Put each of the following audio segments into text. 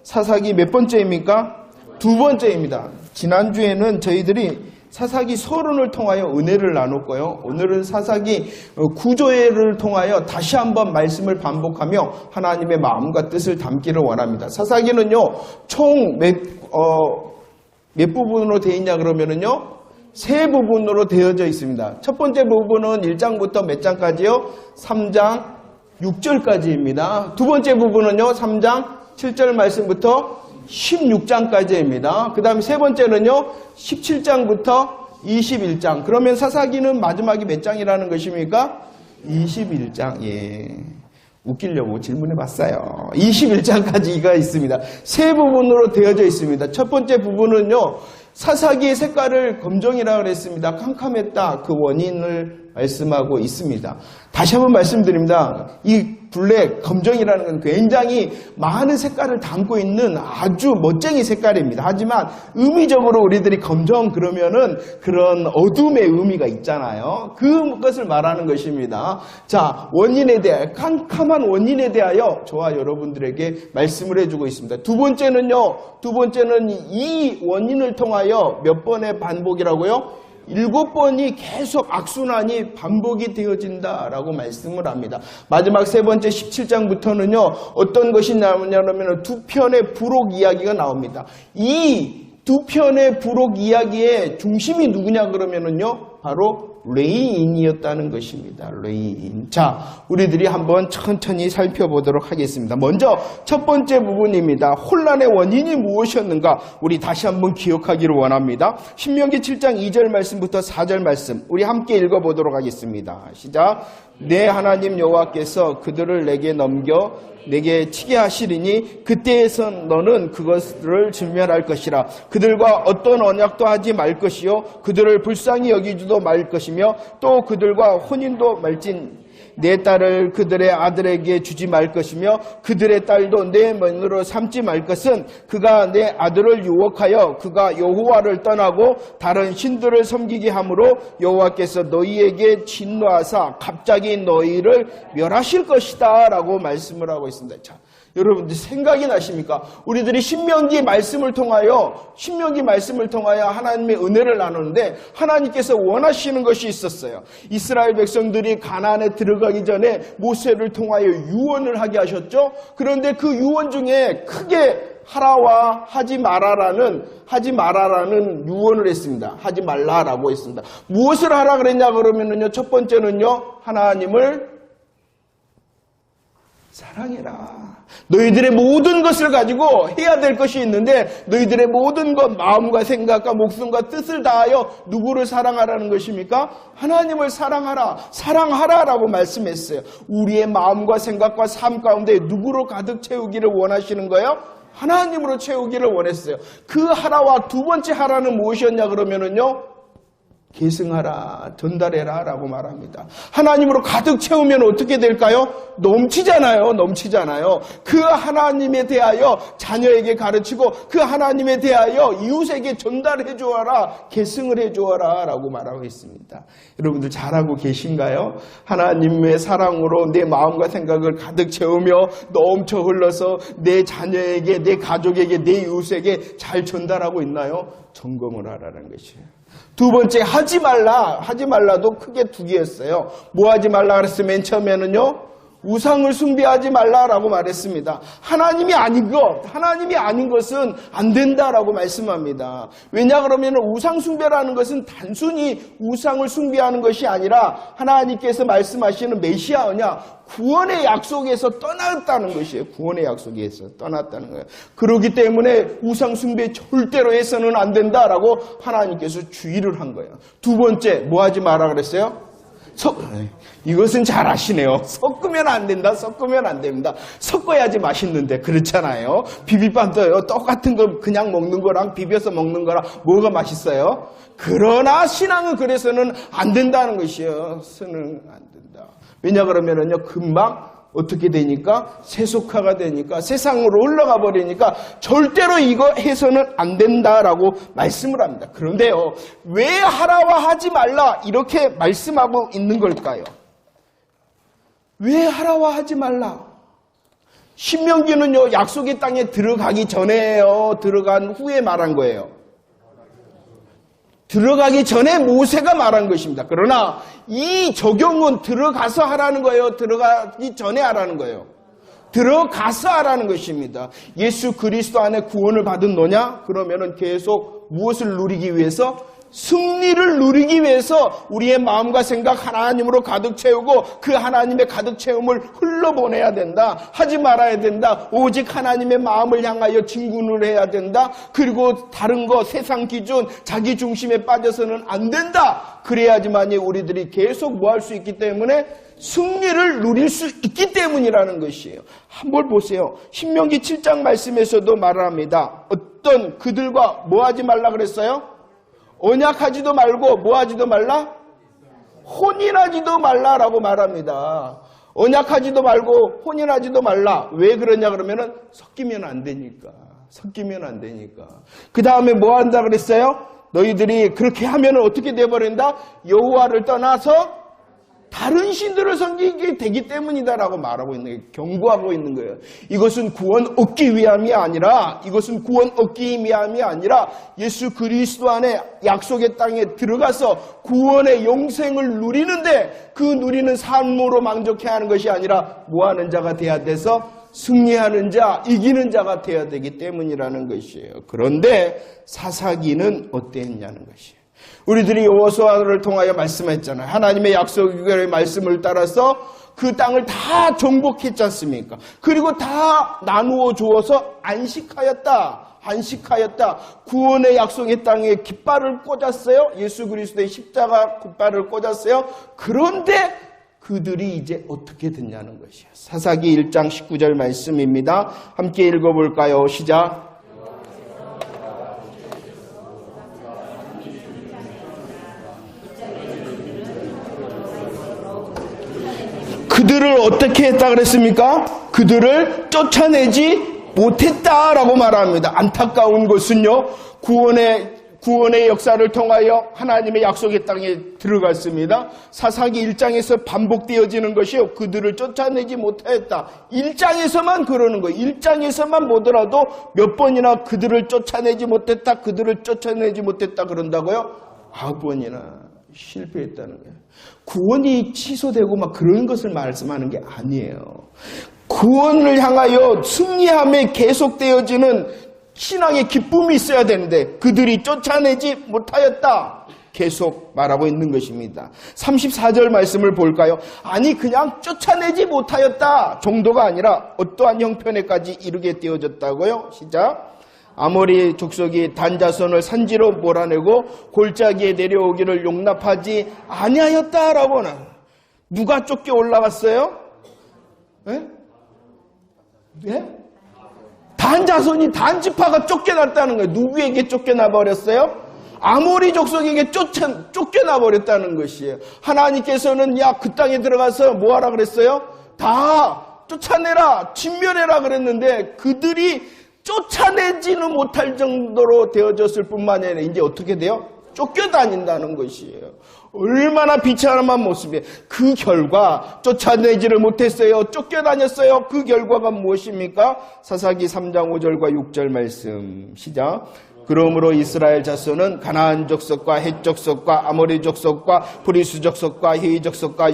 사사기 몇 번째입니까? 두 번째입니다. 지난주에는 저희들이 사사기 서론을 통하여 은혜를 나눴고요. 오늘은 사사기 구조회를 통하여 다시 한번 말씀을 반복하며 하나님의 마음과 뜻을 담기를 원합니다. 사사기는요, 총 몇 부분으로 되어 있냐 그러면은요, 세 부분으로 되어져 있습니다. 첫 번째 부분은 1장부터 몇 장까지요? 3장 6절까지입니다. 두 번째 부분은요, 3장 7절 말씀부터 16장까지입니다. 그 다음에 세 번째는요, 17장부터 21장. 그러면 사사기는 마지막이 몇 장이라는 것입니까? 21장. 예. 웃기려고 질문해 봤어요. 21장까지가 있습니다. 세 부분으로 되어져 있습니다. 첫 번째 부분은요, 사사기의 색깔을 검정이라고 그랬습니다. 캄캄했다. 그 원인을 말씀하고 있습니다. 다시 한번 말씀드립니다. 이 블랙, 검정이라는 건 굉장히 많은 색깔을 담고 있는 아주 멋쟁이 색깔입니다. 하지만 의미적으로 우리들이 검정 그러면은 그런 어둠의 의미가 있잖아요. 그것을 말하는 것입니다. 자, 원인에 대하여, 캄캄한 원인에 대하여 저와 여러분들에게 말씀을 해주고 있습니다. 두 번째는 이 원인을 통하여 몇 번의 반복이라고요? 7번이 계속 악순환이 반복이 되어진다라고 말씀을 합니다. 마지막 세 번째 17장부터는요, 어떤 것이 나오냐면 두 편의 부록 이야기가 나옵니다. 이 두 편의 부록 이야기의 중심이 누구냐 그러면은요, 바로 레이인이었다는 것입니다. 레이인. 자, 우리들이 한번 천천히 살펴보도록 하겠습니다. 먼저 첫 번째 부분입니다. 혼란의 원인이 무엇이었는가? 우리 다시 한번 기억하기를 원합니다. 신명기 7장 2절 말씀부터 4절 말씀 우리 함께 읽어보도록 하겠습니다. 시작. 내 하나님 여호와께서 그들을 내게 넘겨 내게 치게 하시리니 그때에서 너는 그것을 진멸할 것이라. 그들과 어떤 언약도 하지 말 것이요 그들을 불쌍히 여기지도 말 것이며 또 그들과 혼인도 말진 내 딸을 그들의 아들에게 주지 말 것이며 그들의 딸도 내 며느리로 삼지 말 것은 그가 내 아들을 유혹하여 그가 여호와를 떠나고 다른 신들을 섬기게 하므로 여호와께서 너희에게 진노하사 갑자기 너희를 멸하실 것이다 라고 말씀을 하고 있습니다. 자, 여러분들 생각이 나십니까? 우리들이 신명기 말씀을 통하여 하나님의 은혜를 나누는데 하나님께서 원하시는 것이 있었어요. 이스라엘 백성들이 가나안에 들어가기 전에 모세를 통하여 유언을 하게 하셨죠. 그런데 그 유언 중에 크게 하라와 하지 마라라는 유언을 했습니다. 하지 말라라고 했습니다. 무엇을 하라 그랬냐 그러면은요, 첫 번째는요, 하나님을 사랑해라. 너희들의 모든 것을 가지고 해야 될 것이 있는데 너희들의 모든 것, 마음과 생각과 목숨과 뜻을 다하여 누구를 사랑하라는 것입니까? 하나님을 사랑하라라고 말씀했어요. 우리의 마음과 생각과 삶 가운데 누구로 가득 채우기를 원하시는 거예요? 하나님으로 채우기를 원했어요. 그 하라와 두 번째 하라는 무엇이었냐 그러면은요, 계승하라, 전달해라 라고 말합니다. 하나님으로 가득 채우면 어떻게 될까요? 넘치잖아요. 그 하나님에 대하여 자녀에게 가르치고 그 하나님에 대하여 이웃에게 전달해 주어라, 계승을 해 주어라 라고 말하고 있습니다. 여러분들 잘하고 계신가요? 하나님의 사랑으로 내 마음과 생각을 가득 채우며 넘쳐 흘러서 내 자녀에게, 내 가족에게, 내 이웃에게 잘 전달하고 있나요? 점검을 하라는 것이에요. 두 번째, 하지 말라도 크게 두 개였어요. 뭐 하지 말라 그랬어요? 맨 처음에는요, 우상을 숭배하지 말라라고 말했습니다. 하나님이 아닌 것은 안 된다라고 말씀합니다. 왜냐 그러면 우상 숭배라는 것은 단순히 우상을 숭배하는 것이 아니라 하나님께서 말씀하시는 메시아냐, 구원의 약속에서 떠났다는 것이에요. 구원의 약속에서 떠났다는 거예요. 그렇기 때문에 우상 숭배 절대로 해서는 안 된다라고 하나님께서 주의를 한 거예요. 두 번째, 뭐 하지 마라 그랬어요? 이것은 잘 아시네요. 섞으면 안 됩니다. 섞어야지 맛있는데, 그렇잖아요. 비빔밥도요, 똑같은 거 그냥 먹는 거랑 비벼서 먹는 거랑 뭐가 맛있어요? 그러나 신앙은 그래서는 안 된다는 것이에요. 쓰는 안 된다. 왜냐 그러면은요, 금방 어떻게 되니까? 세속화가 되니까, 세상으로 올라가 버리니까 절대로 이거 해서는 안 된다라고 말씀을 합니다. 그런데요, 왜 하라와 하지 말라 이렇게 말씀하고 있는 걸까요? 왜 하라와 하지 말라? 신명기는요, 약속의 땅에 들어가기 전에요, 들어간 후에 말한 거예요. 들어가기 전에 모세가 말한 것입니다. 그러나 이 적용은 들어가서 하라는 거예요. 들어가기 전에 하라는 거예요. 들어가서 하라는 것입니다. 예수 그리스도 안에 구원을 받은 너냐? 그러면은 계속 무엇을 누리기 위해서? 승리를 누리기 위해서 우리의 마음과 생각 하나님으로 가득 채우고 그 하나님의 가득 채움을 흘러보내야 된다. 하지 말아야 된다. 오직 하나님의 마음을 향하여 진군을 해야 된다. 그리고 다른 거, 세상 기준, 자기 중심에 빠져서는 안 된다. 그래야지만이 우리들이 계속 뭐 할 수 있기 때문에 승리를 누릴 수 있기 때문이라는 것이에요. 한번 보세요. 신명기 7장 말씀에서도 말합니다. 어떤 그들과 뭐 하지 말라 그랬어요? 언약하지도 말고 뭐 하지도 말라? 혼인하지도 말라라고 말합니다. 언약하지도 말고 혼인하지도 말라. 왜 그러냐 그러면은 섞이면 안 되니까. 섞이면 안 되니까. 그 다음에 뭐 한다 그랬어요? 너희들이 그렇게 하면은 어떻게 돼버린다? 여호와를 떠나서 다른 신들을 섬기게 되기 때문이다라고 말하고 있는 거예요. 경고하고 있는 거예요. 이것은 구원 얻기 위함이 아니라 예수 그리스도 안에 약속의 땅에 들어가서 구원의 영생을 누리는데 그 누리는 삶으로 만족해야 하는 것이 아니라 뭐 하는 자가 돼야 돼서 승리하는 자, 이기는 자가 돼야 되기 때문이라는 것이에요. 그런데 사사기는 어땠냐는 것이에요. 우리들이 여호수아를 통하여 말씀했잖아요. 하나님의 약속의 말씀을 따라서 그 땅을 다 정복했지 않습니까? 그리고 다 나누어 주어서 안식하였다. 구원의 약속의 땅에 깃발을 꽂았어요. 예수 그리스도의 십자가 깃발을 꽂았어요. 그런데 그들이 이제 어떻게 됐냐는 것이에요. 사사기 1장 19절 말씀입니다. 함께 읽어볼까요? 시작. 그들을 어떻게 했다 그랬습니까? 그들을 쫓아내지 못했다라고 말합니다. 안타까운 것은요, 구원의 역사를 통하여 하나님의 약속의 땅에 들어갔습니다. 사사기 1장에서 반복되어지는 것이요, 그들을 쫓아내지 못했다. 1장에서만 그러는 거예요. 1장에서만 보더라도 몇 번이나 그들을 쫓아내지 못했다, 그런다고요? 9번이나. 실패했다는 거예요. 구원이 취소되고 막 그런 것을 말씀하는 게 아니에요. 구원을 향하여 승리함에 계속되어지는 신앙의 기쁨이 있어야 되는데 그들이 쫓아내지 못하였다. 계속 말하고 있는 것입니다. 34절 말씀을 볼까요? 아니 그냥 쫓아내지 못하였다 정도가 아니라 어떠한 형편에까지 이르게 되어졌다고요? 시작. 아모리 족속이 단 자손을 산지로 몰아내고 골짜기에 내려오기를 용납하지 아니하였다라고는 누가 쫓겨 올라갔어요? 예? 예? 단 자손이 단 지파가 쫓겨났다는 거예요. 누구에게 쫓겨나 버렸어요? 아모리 족속에게 쫓겨나 버렸다는 것이에요. 하나님께서는 야, 그 땅에 들어가서 뭐 하라 그랬어요? 다 쫓아내라, 진멸해라 그랬는데 그들이 쫓아내지는 못할 정도로 되어졌을 뿐만 아니라 이제 어떻게 돼요? 쫓겨다닌다는 것이에요. 얼마나 비참한 모습이에요. 그 결과 쫓아내지를 못했어요. 쫓겨다녔어요. 그 결과가 무엇입니까? 사사기 3장 5절과 6절 말씀 시작. 그러므로 이스라엘 자손은 가나안 족속과 헷 족속과 아모리 족속과 브리스 족속과 히위 족속과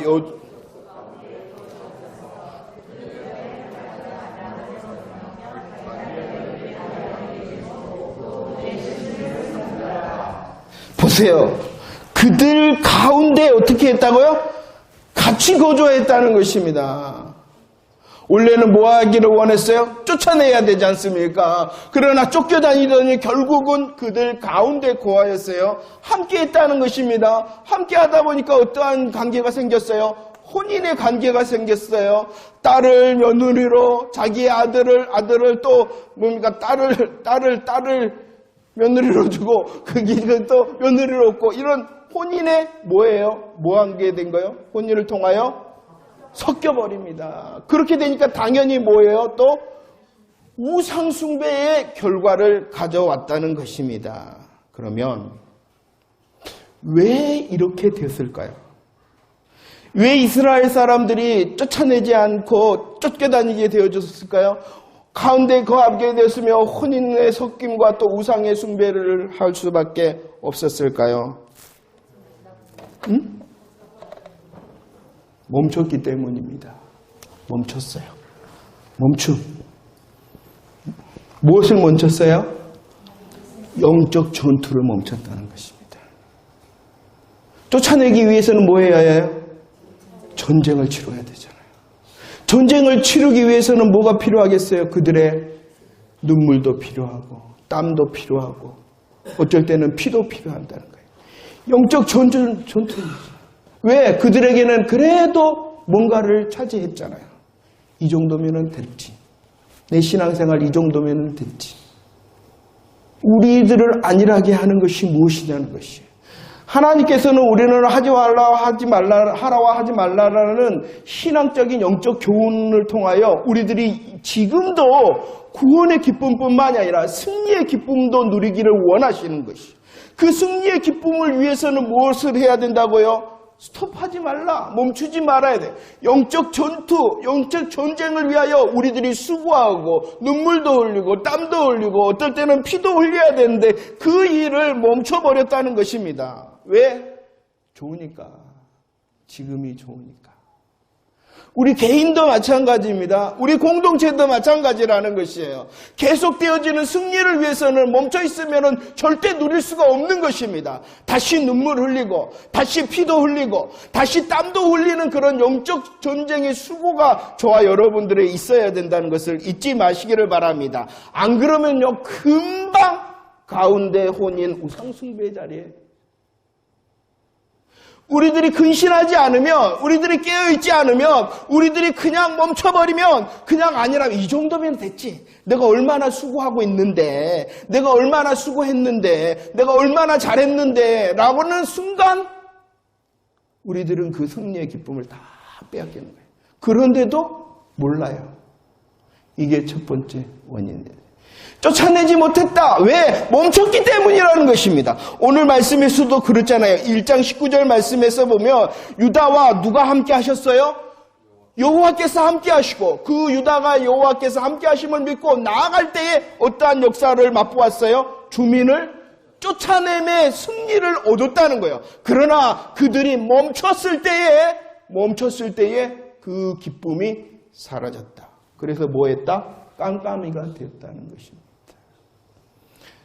보세요. 그들 가운데 어떻게 했다고요? 같이 거주했다는 것입니다. 원래는 뭐 하기를 원했어요? 쫓아내야 되지 않습니까? 그러나 쫓겨다니더니 결국은 그들 가운데 거하였어요. 함께 했다는 것입니다. 함께 하다 보니까 어떠한 관계가 생겼어요? 혼인의 관계가 생겼어요. 딸을 며느리로, 자기의 아들을 또 뭡니까? 딸을 며느리로 주고 그 또 며느리로 얻고 이런 혼인의 뭐예요? 뭐 한 게 된 거예요? 혼인을 통하여 섞여버립니다. 그렇게 되니까 당연히 뭐예요? 또 우상숭배의 결과를 가져왔다는 것입니다. 그러면 왜 이렇게 됐을까요? 왜 이스라엘 사람들이 쫓아내지 않고 쫓겨다니게 되어졌을까요? 가운데 거하게 되었으며 혼인의 섞임과 또 우상의 숭배를 할 수밖에 없었을까요? 응? 멈췄기 때문입니다. 멈췄어요. 멈춤. 무엇을 멈췄어요? 영적 전투를 멈췄다는 것입니다. 쫓아내기 위해서는 뭐 해야 해요? 전쟁을 치러야 되잖아요. 전쟁을 치르기 위해서는 뭐가 필요하겠어요? 그들의 눈물도 필요하고 땀도 필요하고 어쩔 때는 피도 필요한다는 거예요. 영적 전투입니다. 왜? 그들에게는 그래도 뭔가를 차지했잖아요. 이 정도면 됐지. 내 신앙생활 이 정도면 됐지. 우리들을 안일하게 하는 것이 무엇이냐는 것이에요. 하나님께서는 우리는 하라와 하지 말라라는 신앙적인 영적 교훈을 통하여 우리들이 지금도 구원의 기쁨뿐만이 아니라 승리의 기쁨도 누리기를 원하시는 것이에요. 그 승리의 기쁨을 위해서는 무엇을 해야 된다고요? 스톱하지 말라. 멈추지 말아야 돼. 영적 전투, 영적 전쟁을 위하여 우리들이 수고하고 눈물도 흘리고 땀도 흘리고 어떨 때는 피도 흘려야 되는데 그 일을 멈춰버렸다는 것입니다. 왜? 좋으니까. 지금이 좋으니까. 우리 개인도 마찬가지입니다. 우리 공동체도 마찬가지라는 것이에요. 계속되어지는 승리를 위해서는 멈춰있으면 절대 누릴 수가 없는 것입니다. 다시 눈물 흘리고 다시 피도 흘리고 다시 땀도 흘리는 그런 영적 전쟁의 수고가 저와 여러분들에 있어야 된다는 것을 잊지 마시기를 바랍니다. 안 그러면요 금방 가운데 혼인 우상숭배의 자리에 우리들이 근신하지 않으면, 우리들이 깨어있지 않으면, 우리들이 그냥 멈춰버리면, 그냥 아니라 이 정도면 됐지. 내가 얼마나 수고하고 있는데, 내가 얼마나 수고했는데, 내가 얼마나 잘했는데, 라고는 순간, 우리들은 그 승리의 기쁨을 다 빼앗기는 거예요. 그런데도 몰라요. 이게 첫 번째 원인이에요. 쫓아내지 못했다. 왜? 멈췄기 때문이라는 것입니다. 오늘 말씀에서도 그렇잖아요. 1장 19절 말씀에서 보면 유다와 누가 함께 하셨어요? 여호와께서 함께 하시고 그 유다가 여호와께서 함께 하심을 믿고 나아갈 때에 어떠한 역사를 맛보았어요? 주민을 쫓아냄의 승리를 얻었다는 거예요. 그러나 그들이 멈췄을 때에 그 기쁨이 사라졌다. 그래서 뭐 했다? 깜깜이가 되었다는 것입니다.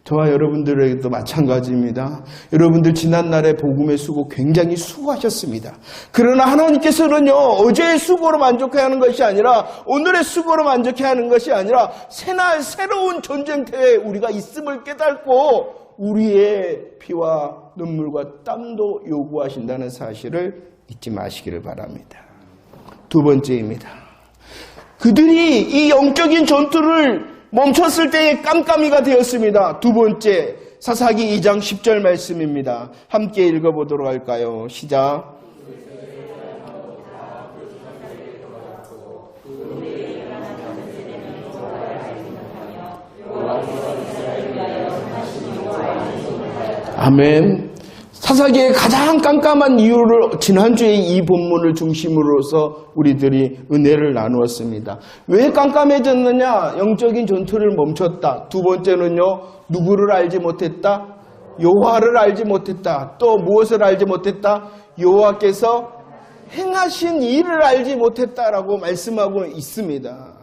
저와 여러분들에게도 마찬가지입니다. 여러분들 지난날의 복음의 수고 굉장히 수고하셨습니다. 그러나 하나님께서는요, 어제의 수고로 만족해하는 것이 아니라 오늘의 수고로 만족해하는 것이 아니라 새로운 전쟁터에 우리가 있음을 깨닫고 우리의 피와 눈물과 땀도 요구하신다는 사실을 잊지 마시기를 바랍니다. 두 번째입니다. 그들이 이 영적인 전투를 멈췄을 때에 깜깜이가 되었습니다. 두 번째, 사사기 2장 10절 말씀입니다. 함께 읽어보도록 할까요? 시작. 아멘. 사사기의 가장 깜깜한 이유를 지난주에 이 본문을 중심으로서 우리들이 은혜를 나누었습니다. 왜 깜깜해졌느냐? 영적인 전투를 멈췄다. 두 번째는요, 누구를 알지 못했다? 여호와를 알지 못했다. 또 무엇을 알지 못했다? 여호와께서 행하신 일을 알지 못했다라고 말씀하고 있습니다.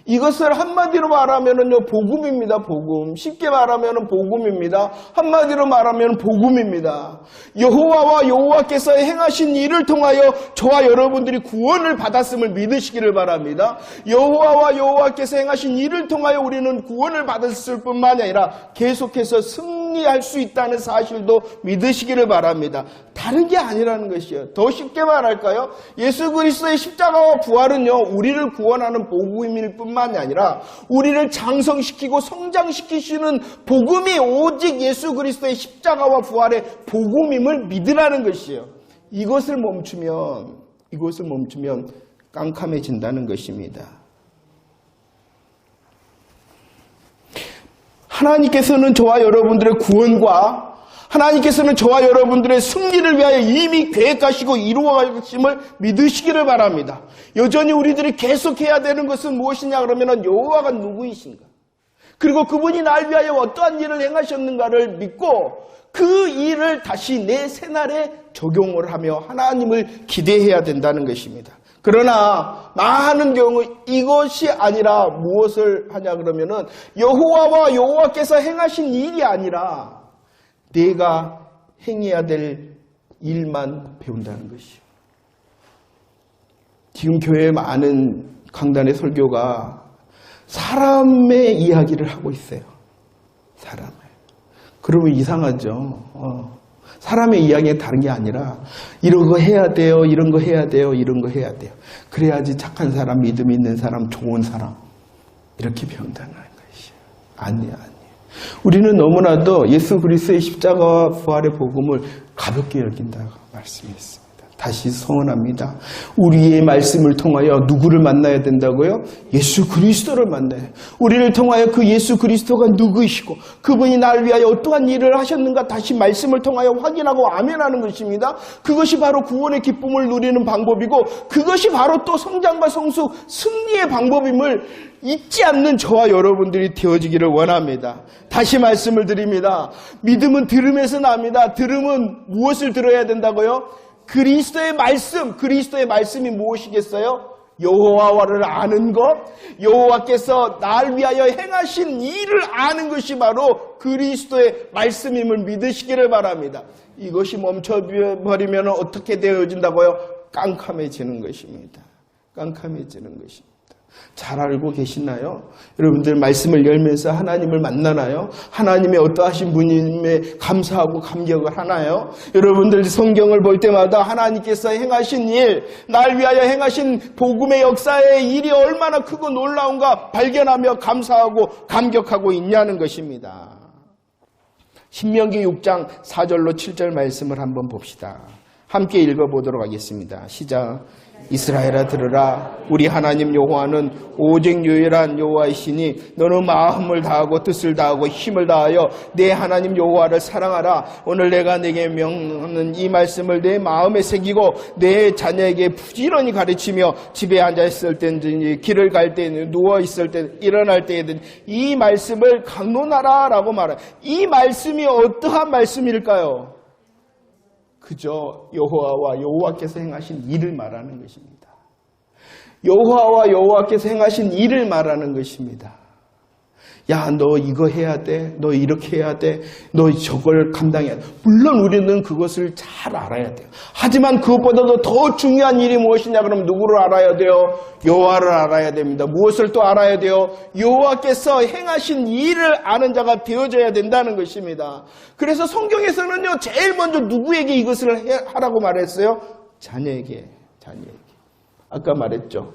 이것을 한마디로 말하면은요, 복음입니다, 복음. 쉽게 말하면은 복음입니다. 한마디로 말하면 복음입니다. 여호와와 여호와께서 행하신 일을 통하여 저와 여러분들이 구원을 받았음을 믿으시기를 바랍니다. 여호와와 여호와께서 행하신 일을 통하여 우리는 구원을 받았을 뿐만이 아니라 계속해서 승리할 수 있다는 사실도 믿으시기를 바랍니다. 다른 게 아니라는 것이에요. 더 쉽게 말할까요? 예수 그리스도의 십자가와 부활은요, 우리를 구원하는 복음일 뿐만이 아니라 우리를 장성시키고 성장시키시는 복음이 오직 예수 그리스도의 십자가와 부활의 복음임을 믿으라는 것이에요. 이것을 멈추면 깜깜해진다는 것입니다. 하나님께서는 저와 여러분들의 구원과 하나님께서는 저와 여러분들의 승리를 위하여 이미 계획하시고 이루어가심을 믿으시기를 바랍니다. 여전히 우리들이 계속해야 되는 것은 무엇이냐 그러면 여호와가 누구이신가? 그리고 그분이 날 위하여 어떠한 일을 행하셨는가를 믿고 그 일을 다시 내 생활에 적용을 하며 하나님을 기대해야 된다는 것입니다. 그러나 많은 경우 이것이 아니라 무엇을 하냐 그러면은 여호와와 여호와께서 행하신 일이 아니라 내가 행해야 될 일만 배운다는 것이요. 지금 교회에 많은 강단의 설교가 사람의 이야기를 하고 있어요. 사람을. 그러면 이상하죠. 사람의 이야기가 다른 게 아니라 이런 거 해야 돼요. 이런 거 해야 돼요. 이런 거 해야 돼요. 그래야지 착한 사람, 믿음 있는 사람, 좋은 사람 이렇게 배운다는 것이에요. 아니에요. 우리는 너무나도 예수 그리스도의 십자가와 부활의 복음을 가볍게 여긴다고 말씀했습니다. 다시 서원합니다. 우리의 말씀을 통하여 누구를 만나야 된다고요? 예수 그리스도를 만나요. 우리를 통하여 그 예수 그리스도가 누구이시고 그분이 나를 위하여 어떠한 일을 하셨는가 다시 말씀을 통하여 확인하고 아멘하는 것입니다. 그것이 바로 구원의 기쁨을 누리는 방법이고 그것이 바로 또 성장과 성숙, 승리의 방법임을 잊지 않는 저와 여러분들이 되어지기를 원합니다. 다시 말씀을 드립니다. 믿음은 들음에서 납니다. 들음은 무엇을 들어야 된다고요? 그리스도의 말씀, 그리스도의 말씀이 무엇이겠어요? 여호와를 아는 것, 여호와께서 날 위하여 행하신 일을 아는 것이 바로 그리스도의 말씀임을 믿으시기를 바랍니다. 이것이 멈춰버리면 어떻게 되어진다고요? 깜깜해지는 것입니다. 깜깜해지는 것입니다. 잘 알고 계시나요? 여러분들 말씀을 열면서 하나님을 만나나요? 하나님의 어떠하신 분임에 감사하고 감격을 하나요? 여러분들 성경을 볼 때마다 하나님께서 행하신 일, 날 위하여 행하신 복음의 역사의 일이 얼마나 크고 놀라운가 발견하며 감사하고 감격하고 있냐는 것입니다. 신명기 6장 4절로 7절 말씀을 한번 봅시다. 함께 읽어보도록 하겠습니다. 시작. 이스라엘아 들으라. 우리 하나님 여호와는 오직 유일한 여호와이시니 너는 마음을 다하고 뜻을 다하고 힘을 다하여 내 하나님 여호와를 사랑하라. 오늘 내가 내게 명하는 이 말씀을 내 마음에 새기고 내 자녀에게 부지런히 가르치며 집에 앉아있을 때든지 길을 갈 때든 누워있을 때 일어날 때든 이 말씀을 강론하라 라고 말해요. 이 말씀이 어떠한 말씀일까요? 그저 여호와와 여호와께서 행하신 일을 말하는 것입니다. 여호와와 여호와께서 행하신 일을 말하는 것입니다. 야, 너 이거 해야 돼. 너 이렇게 해야 돼. 너 저걸 감당해야 돼. 물론 우리는 그것을 잘 알아야 돼요. 하지만 그것보다도 더 중요한 일이 무엇이냐 그러면 누구를 알아야 돼요? 여호와를 알아야 됩니다. 무엇을 또 알아야 돼요? 여호와께서 행하신 일을 아는 자가 되어져야 된다는 것입니다. 그래서 성경에서는요, 제일 먼저 누구에게 이것을 하라고 말했어요? 자녀에게. 아까 말했죠.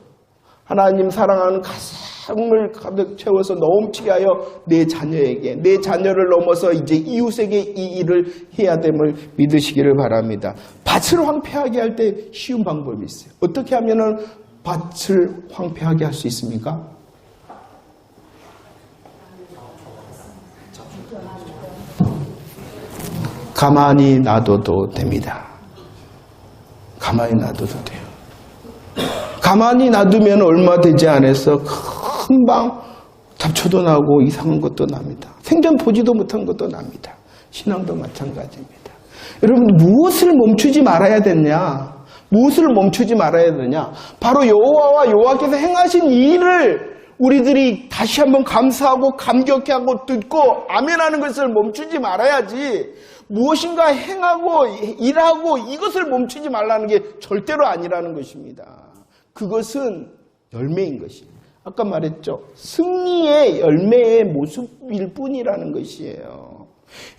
하나님 사랑하는 가슴을 가득 채워서 넘치게 하여 내 자녀에게, 내 자녀를 넘어서 이제 이웃에게 이 일을 해야 됨을 믿으시기를 바랍니다. 밭을 황폐하게 할 때 쉬운 방법이 있어요. 어떻게 하면은 밭을 황폐하게 할 수 있습니까? 가만히 놔둬도 됩니다. 가만히 놔둬도 돼요. 가만히 놔두면 얼마 되지 않아서 금방 잡초도 나고 이상한 것도 납니다. 생전 보지도 못한 것도 납니다. 신앙도 마찬가지입니다. 여러분, 무엇을 멈추지 말아야 되냐? 무엇을 멈추지 말아야 되냐? 바로 여호와와 여호와께서 행하신 일을 우리들이 다시 한번 감사하고 감격하고 듣고 아멘하는 것을 멈추지 말아야지, 무엇인가 행하고 일하고 이것을 멈추지 말라는 게 절대로 아니라는 것입니다. 그것은 열매인 것이에요. 아까 말했죠. 승리의 열매의 모습일 뿐이라는 것이에요.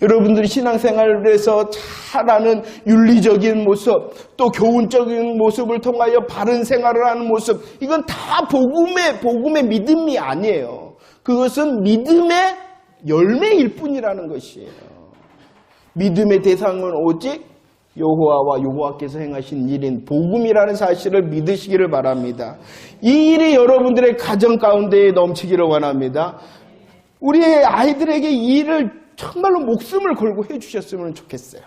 여러분들이 신앙생활에서 잘 아는 윤리적인 모습, 또 교훈적인 모습을 통하여 바른 생활을 하는 모습, 이건 다 복음의 믿음이 아니에요. 그것은 믿음의 열매일 뿐이라는 것이에요. 믿음의 대상은 오직 여호와와 여호와께서 행하신 일인 복음이라는 사실을 믿으시기를 바랍니다. 이 일이 여러분들의 가정 가운데에 넘치기를 원합니다. 우리의 아이들에게 이 일을 정말로 목숨을 걸고 해주셨으면 좋겠어요.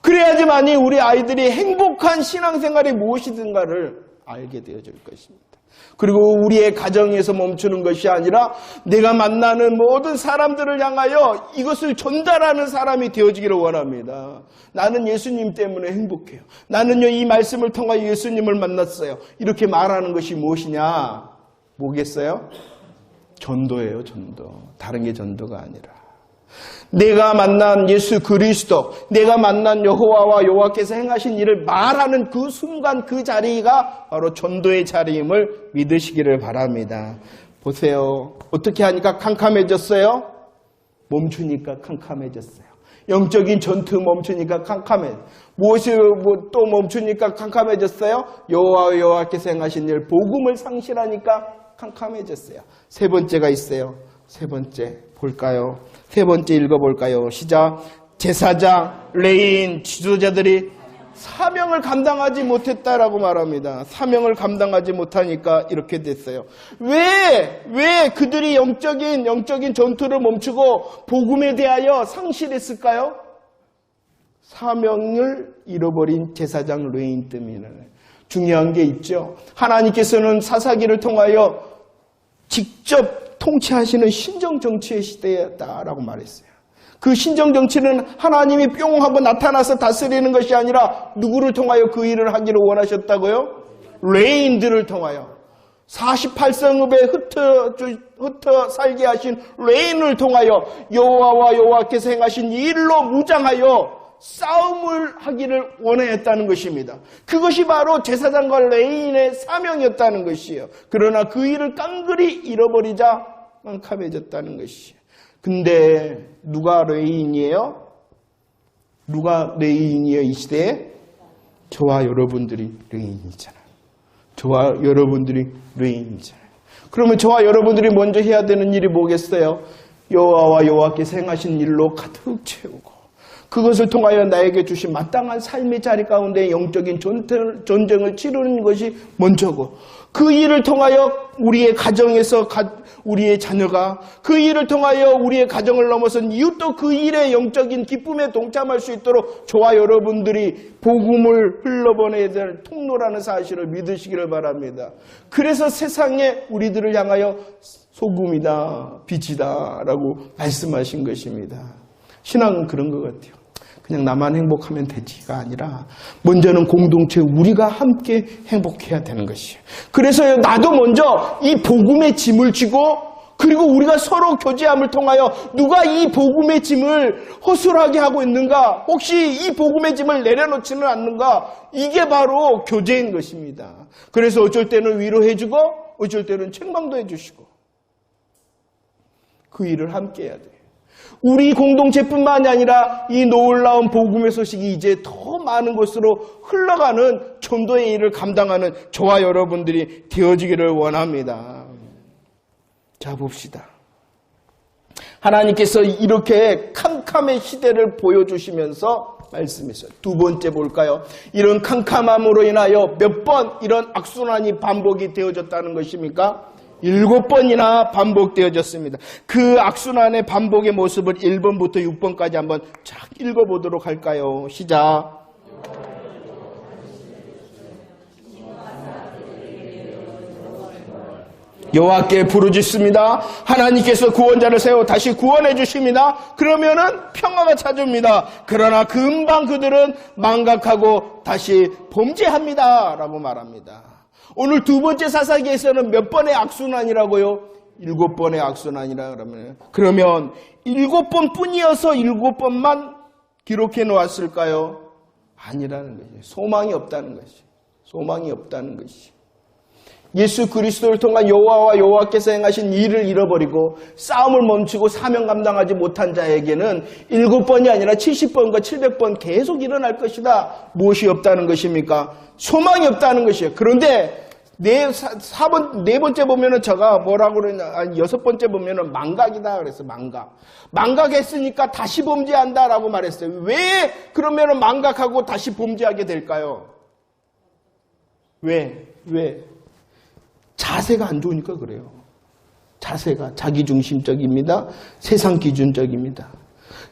그래야지만이 우리 아이들이 행복한 신앙생활이 무엇이든가를 알게 되어질 것입니다. 그리고 우리의 가정에서 멈추는 것이 아니라 내가 만나는 모든 사람들을 향하여 이것을 전달하는 사람이 되어지기를 원합니다. 나는 예수님 때문에 행복해요. 나는요, 이 말씀을 통하여 예수님을 만났어요. 이렇게 말하는 것이 무엇이냐? 뭐겠어요? 전도예요, 전도. 다른 게 전도가 아니라. 내가 만난 예수 그리스도, 내가 만난 여호와와 여호와께서 행하신 일을 말하는 그 순간 그 자리가 바로 전도의 자리임을 믿으시기를 바랍니다. 보세요. 어떻게 하니까 캄캄해졌어요? 멈추니까 캄캄해졌어요. 영적인 전투 멈추니까 캄캄해. 무엇이 또 멈추니까 캄캄해졌어요? 여호와와 여호와께서 행하신 일, 복음을 상실하니까 캄캄해졌어요. 세 번째가 있어요. 세 번째 볼까요? 세 번째 읽어볼까요? 시작. 제사장, 레위인, 지도자들이 사명을 감당하지 못했다라고 말합니다. 사명을 감당하지 못하니까 이렇게 됐어요. 왜 그들이 영적인 전투를 멈추고 복음에 대하여 상실했을까요? 사명을 잃어버린 제사장, 레위인 때문에. 중요한 게 있죠. 하나님께서는 사사기를 통하여 직접 통치하시는 신정정치의 시대였다라고 말했어요. 그 신정정치는 하나님이 뿅 하고 나타나서 다스리는 것이 아니라 누구를 통하여 그 일을 하기를 원하셨다고요? 레인들을 통하여. 48성읍에 흩어 살게 하신 레인을 통하여 여호와와 여호와께서 행하신 일로 무장하여 싸움을 하기를 원했다는 것입니다. 그것이 바로 제사장과 레인의 사명이었다는 것이에요. 그러나 그 일을 깡그리 잃어버리자 깜깜해졌다는 것이에요. 근데 누가 레인이에요? 누가 레인이에요? 이 시대에? 저와 여러분들이 레인이잖아요. 저와 여러분들이 레인이잖아요. 그러면 저와 여러분들이 먼저 해야 되는 일이 뭐겠어요? 여호와와 여호와께서 행하신 일로 가득 채우고 그것을 통하여 나에게 주신 마땅한 삶의 자리 가운데 영적인 전쟁을 치르는 것이 먼저고 그 일을 통하여 우리의 가정에서 우리의 자녀가 그 일을 통하여 우리의 가정을 넘어선 이웃도 그 일의 영적인 기쁨에 동참할 수 있도록 저와 여러분들이 복음을 흘러보내야 될 통로라는 사실을 믿으시기를 바랍니다. 그래서 세상에 우리들을 향하여 소금이다, 빛이다 라고 말씀하신 것입니다. 신앙은 그런 것 같아요. 그냥 나만 행복하면 되지가 아니라 먼저는 공동체 우리가 함께 행복해야 되는 것이에요. 그래서 나도 먼저 이 복음의 짐을 지고 그리고 우리가 서로 교제함을 통하여 누가 이 복음의 짐을 허술하게 하고 있는가, 혹시 이 복음의 짐을 내려놓지는 않는가, 이게 바로 교제인 것입니다. 그래서 어쩔 때는 위로해주고 어쩔 때는 책망도 해주시고 그 일을 함께 해야 돼요. 우리 공동체뿐만이 아니라 이 놀라운 복음의 소식이 이제 더 많은 곳으로 흘러가는 전도의 일을 감당하는 저와 여러분들이 되어지기를 원합니다. 자, 봅시다. 하나님께서 이렇게 캄캄의 시대를 보여주시면서 말씀했어요. 두 번째 볼까요? 이런 캄캄함으로 인하여 몇 번 이런 악순환이 반복이 되어졌다는 것입니까? 7번이나 반복되어졌습니다. 그 악순환의 반복의 모습을 1번부터 6번까지 한번 쫙 읽어보도록 할까요? 시작. 여호와께 부르짖습니다. 하나님께서 구원자를 세워 다시 구원해 주십니다. 그러면은 평화가 찾아옵니다. 그러나 금방 그들은 망각하고 다시 범죄합니다. 라고 말합니다. 오늘 두 번째 사사기에서는 몇 번의 악순환이라고요? 7번의 악순환이라 그러면 7번 뿐이어서 7번만 기록해 놓았을까요? 아니라는 거죠. 소망이 없다는 것이. 소망이 없다는 것이. 예수 그리스도를 통한 여호와와 여호와께서 행하신 일을 잃어버리고 싸움을 멈추고 사명 감당하지 못한 자에게는 7번이 아니라 70번과 700번 계속 일어날 것이다. 무엇이 없다는 것입니까? 소망이 없다는 것이에요. 그런데 네 번째 보면은 제가 뭐라고 그러냐, 아니 6번째 보면은 망각이다 그랬어요. 망각했으니까 다시 범죄한다라고 말했어요. 왜 그러면은 망각하고 다시 범죄하게 될까요? 왜? 자세가 안 좋으니까 그래요. 자세가 자기중심적입니다. 세상 기준적입니다.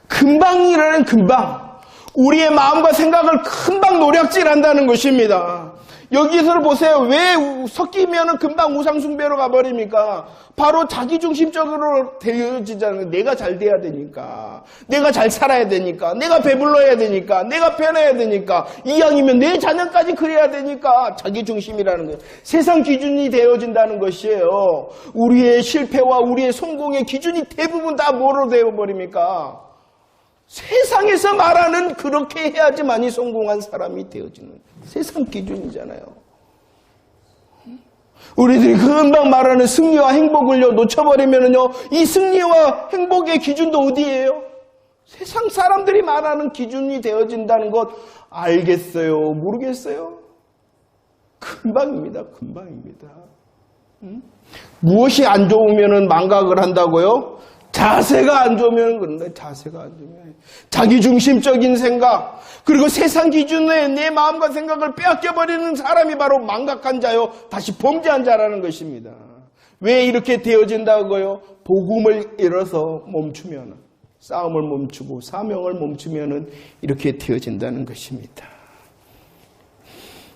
금방이라는 금방. 우리의 마음과 생각을 금방 노략질한다는 것입니다. 여기서 보세요. 왜 섞이면 금방 우상숭배로 가버립니까? 바로 자기중심적으로 되어지잖아요. 내가 잘 돼야 되니까. 내가 잘 살아야 되니까. 내가 배불러야 되니까. 내가 편해야 되니까. 이왕이면 내 자녀까지 그래야 되니까. 자기중심이라는 거예요. 세상 기준이 되어진다는 것이에요. 우리의 실패와 우리의 성공의 기준이 대부분 다 뭐로 되어버립니까? 세상에서 말하는 그렇게 해야지만이 성공한 사람이 되어지는 세상 기준이잖아요. 우리들이 금방 말하는 승리와 행복을요 놓쳐버리면은요 이 승리와 행복의 기준도 어디예요? 세상 사람들이 말하는 기준이 되어진다는 것 알겠어요? 모르겠어요? 금방입니다. 금방입니다. 무엇이 안 좋으면은 망각을 한다고요? 자세가 안 좋으면 그런데 자세가 안 좋으면 자기중심적인 생각 그리고 세상 기준에 내 마음과 생각을 빼앗겨버리는 사람이 바로 망각한 자요 다시 범죄한 자라는 것입니다. 왜 이렇게 되어진다고요? 복음을 잃어서 멈추면 싸움을 멈추고 사명을 멈추면 이렇게 되어진다는 것입니다.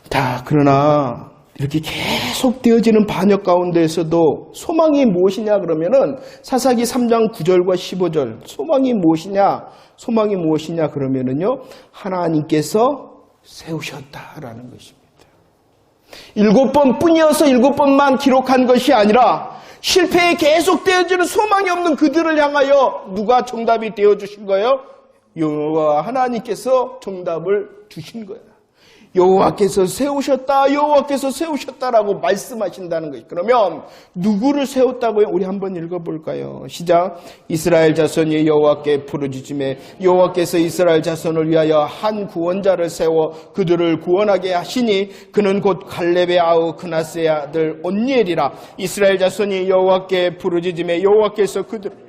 자, 그러나 이렇게 계속 되어지는 반역 가운데에서도 소망이 무엇이냐 그러면은 사사기 3장 9절과 15절 소망이 무엇이냐? 소망이 무엇이냐 그러면은요 하나님께서 세우셨다라는 것입니다. 7번 뿐이어서 7번만 기록한 것이 아니라 실패에 계속 되어지는 소망이 없는 그들을 향하여 누가 정답이 되어주신 거예요? 여호와 하나님께서 정답을 주신 거예요. 여호와께서 세우셨다, 여호와께서 세우셨다라고 말씀하신다는 것이. 그러면 누구를 세웠다고요? 우리 한번 읽어볼까요? 시작. 이스라엘 자손이 여호와께 부르짖음에 여호와께서 이스라엘 자손을 위하여 한 구원자를 세워 그들을 구원하게 하시니 그는 곧 갈렙의 아우 그나스의 아들 온니엘이라. 이스라엘 자손이 여호와께 부르짖음에 여호와께서 그들을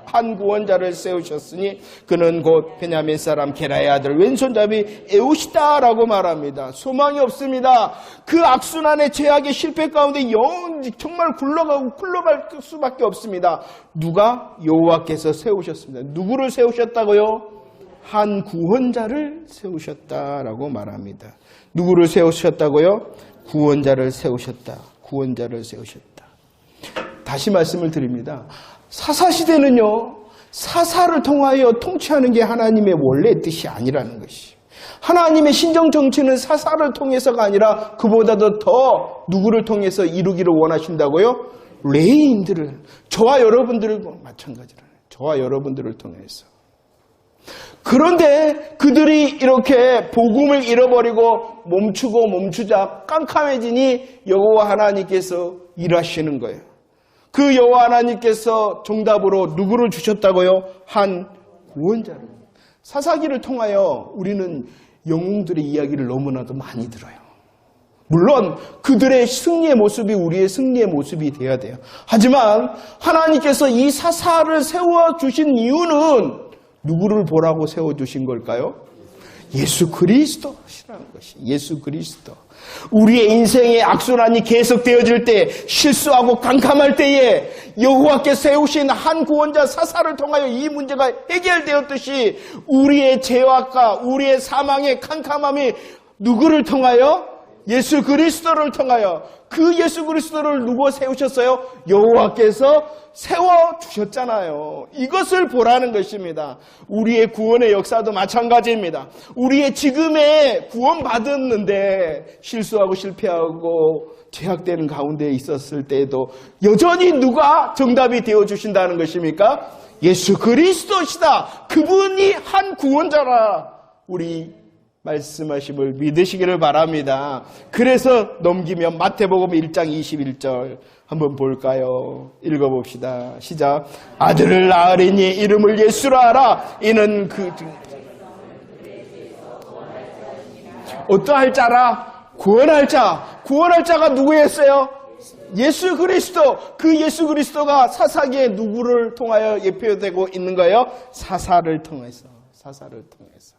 한 구원자를 세우셨으니 그는 곧 베냐민 사람 게라의 아들 왼손잡이 에웃이다라고 말합니다. 소망이 없습니다. 그 악순환의 죄악의 실패 가운데 정말 굴러갈 수밖에 없습니다. 누가? 여호와께서 세우셨습니다. 누구를 세우셨다고요? 한 구원자를 세우셨다라고 말합니다. 누구를 세우셨다고요? 구원자를 세우셨다. 구원자를 세우셨다. 다시 말씀을 드립니다. 사사시대는요, 사사를 통하여 통치하는 게 하나님의 원래 뜻이 아니라는 것이. 하나님의 신정정치는 사사를 통해서가 아니라 그보다도 더 누구를 통해서 이루기를 원하신다고요? 레위인들을, 저와 여러분들을 마찬가지로 저와 여러분들을 통해서. 그런데 그들이 이렇게 복음을 잃어버리고 멈추자 깜깜해지니 여호와 하나님께서 일하시는 거예요. 그 여호와 하나님께서 정답으로 누구를 주셨다고요? 한 구원자를. 사사기를 통하여 우리는 영웅들의 이야기를 너무나도 많이 들어요. 물론 그들의 승리의 모습이 우리의 승리의 모습이 되어야 돼요. 하지만 하나님께서 이 사사를 세워주신 이유는 누구를 보라고 세워주신 걸까요? 예수 그리스도시라는 것이. 예수 그리스도. 우리의 인생의 악순환이 계속되어질 때, 실수하고 깜깜할 때에 여호와께 세우신 한 구원자 사사를 통하여 이 문제가 해결되었듯이 우리의 죄악과 우리의 사망의 캄캄함이 누구를 통하여? 예수 그리스도를 통하여. 그 예수 그리스도를 누가 세우셨어요? 여호와께서 세워주셨잖아요. 이것을 보라는 것입니다. 우리의 구원의 역사도 마찬가지입니다. 우리의 지금의 구원받았는데 실수하고 실패하고 죄악되는 가운데 있었을 때에도 여전히 누가 정답이 되어주신다는 것입니까? 예수 그리스도시다. 그분이 한 구원자라. 우리 말씀하심을 믿으시기를 바랍니다. 그래서 넘기면 마태복음 1장 21절 한번 볼까요? 읽어봅시다. 시작. 아들을 낳으리니 이름을 예수라 하라. 이는 어떠할 자라? 구원할 자. 구원할 자가 누구였어요? 예수 그리스도. 그 예수 그리스도가 사사기에 누구를 통하여 예표되고 있는 거예요? 사사를 통해서. 사사를 통해서.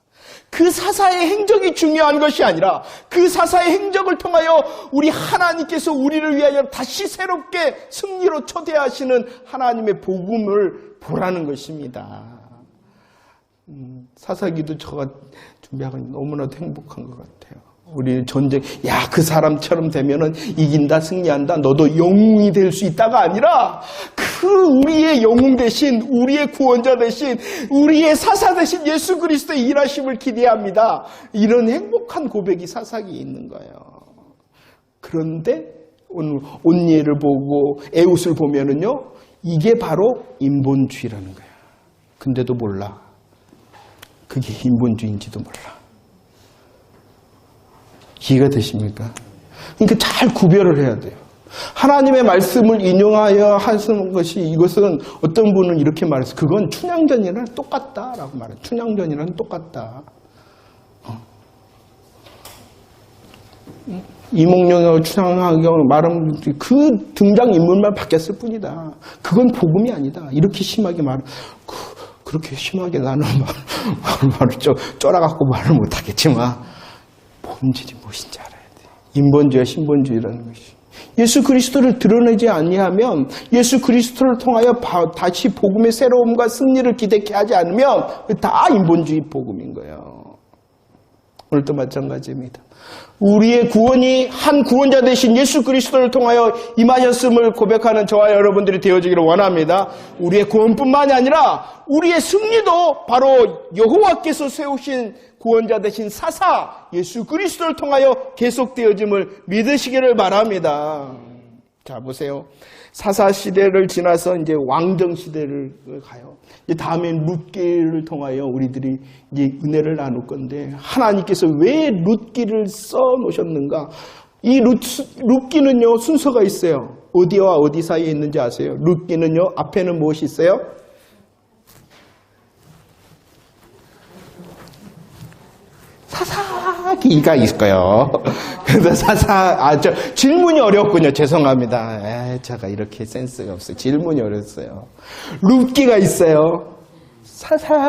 그 사사의 행적이 중요한 것이 아니라 그 사사의 행적을 통하여 우리 하나님께서 우리를 위하여 다시 새롭게 승리로 초대하시는 하나님의 복음을 보라는 것입니다. 사사기도 저가 준비하고 너무나도 행복한 것 같아요. 우리는 전쟁, 야, 그 사람처럼 되면은 이긴다, 승리한다, 너도 영웅이 될 수 있다가 아니라, 그 우리의 영웅 대신, 우리의 구원자 대신, 우리의 사사 대신 예수 그리스도의 일하심을 기대합니다. 이런 행복한 고백이 사사기에 있는 거예요. 그런데, 오늘 온니엘을 보고 에웃을 보면은요, 이게 바로 인본주의라는 거예요. 근데도 몰라. 그게 인본주의인지도 몰라. 이해가 되십니까? 그러니까 잘 구별을 해야 돼요. 하나님의 말씀을 인용하여 하는 것이, 이것은 어떤 분은 이렇게 말해서 그건 춘향전이랑 똑같다라고 말해요. 춘향전이랑 똑같다. 이몽룡하고 춘향하고 말하면 그 등장인물만 바뀌었을 뿐이다. 그건 복음이 아니다. 이렇게 심하게 그렇게 심하게 나는 말을 쫄아갖고 말을 못하겠지만 본질이 무엇인지 알아야 돼. 인본주의와 신본주의라는 것이. 예수 그리스도를 드러내지 아니하면, 예수 그리스도를 통하여 다시 복음의 새로움과 승리를 기대케 하지 않으면 다 인본주의 복음인 거예요. 오늘도 마찬가지입니다. 우리의 구원이 한 구원자 되신 예수 그리스도를 통하여 임하셨음을 고백하는 저와 여러분들이 되어지기를 원합니다. 우리의 구원뿐만이 아니라 우리의 승리도 바로 여호와께서 세우신 구원자 되신 사사 예수 그리스도를 통하여 계속되어짐을 믿으시기를 바랍니다. 자, 보세요. 사사 시대를 지나서 이제 왕정 시대를 가요. 이제 다음엔 룻기를 통하여 우리들이 이제 은혜를 나눌 건데, 하나님께서 왜 룻기를 써 놓으셨는가? 이 룻기는요, 순서가 있어요. 어디와 어디 사이에 있는지 아세요? 룻기는요, 앞에는 무엇이 있어요? 사사기가 있어요. 그래서 질문이 어렵군요. 죄송합니다. 제가 이렇게 센스가 없어요. 질문이 어렸어요. 룻기가 있어요. 사사기가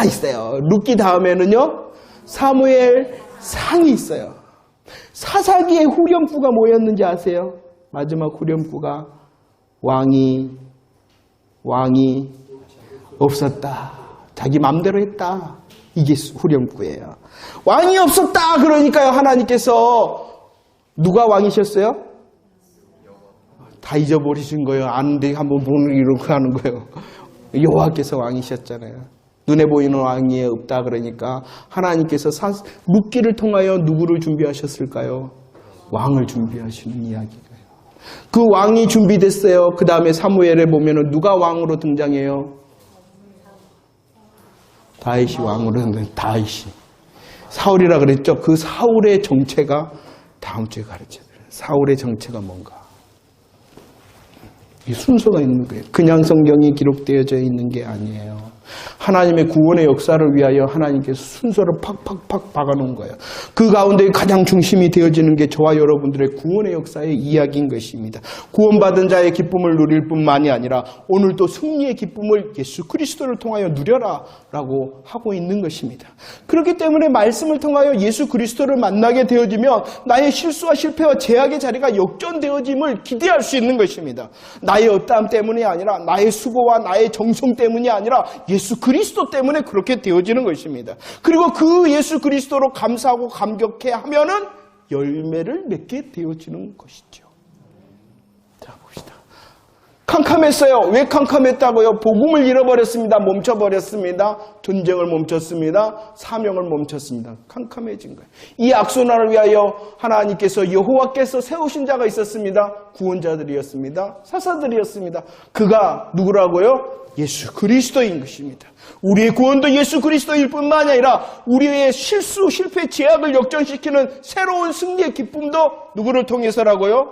있어요. 룻기 다음에는요, 사무엘 상이 있어요. 사사기의 후렴구가 뭐였는지 아세요? 마지막 후렴구가 왕이 없었다. 자기 맘대로 했다. 이게 후렴구예요. 왕이 없었다. 그러니까요, 하나님께서 누가 왕이셨어요? 다 잊어버리신 거예요. 아는데 한번 보는 이렇게 하는 거예요. 여호와께서 왕이셨잖아요. 눈에 보이는 왕이 없다. 그러니까 하나님께서 룻기를 통하여 누구를 준비하셨을까요? 왕을 준비하시는 이야기예요. 그 왕이 준비됐어요. 그 다음에 사무엘에 보면은 누가 왕으로 등장해요? 다윗이 왕으로 등장해요. 다윗이. 사울이라 그랬죠. 그 사울의 정체가 다음 주에 가르쳐드려요. 사울의 정체가 뭔가. 이 순서가 있는 거예요. 그냥 성경이 기록되어져 있는 게 아니에요. 하나님의 구원의 역사를 위하여 하나님께서 순서를 팍팍팍 박아놓은 거예요. 그 가운데 가장 중심이 되어지는 게 저와 여러분들의 구원의 역사의 이야기인 것입니다. 구원받은 자의 기쁨을 누릴 뿐만이 아니라 오늘도 승리의 기쁨을 예수 그리스도를 통하여 누려라 라고 하고 있는 것입니다. 그렇기 때문에 말씀을 통하여 예수 그리스도를 만나게 되어지면 나의 실수와 실패와 제약의 자리가 역전되어짐을 기대할 수 있는 것입니다. 나의 어떠함 때문이 아니라, 나의 수고와 나의 정성 때문이 아니라 예수 그리스도 때문에 그렇게 되어지는 것입니다. 그리고 그 예수 그리스도로 감사하고 감격해 하면은 열매를 맺게 되어지는 것이죠. 자, 봅시다. 캄캄했어요. 왜 캄캄했다고요? 복음을 잃어버렸습니다. 멈춰버렸습니다. 전쟁을 멈췄습니다. 사명을 멈췄습니다. 캄캄해진 거예요. 이 악순환을 위하여 하나님께서 여호와께서 세우신 자가 있었습니다. 구원자들이었습니다. 사사들이었습니다. 그가 누구라고요? 예수 그리스도인 것입니다. 우리의 구원도 예수 그리스도일 뿐만이 아니라 우리의 실수, 실패, 제약을 역전시키는 새로운 승리의 기쁨도 누구를 통해서라고요?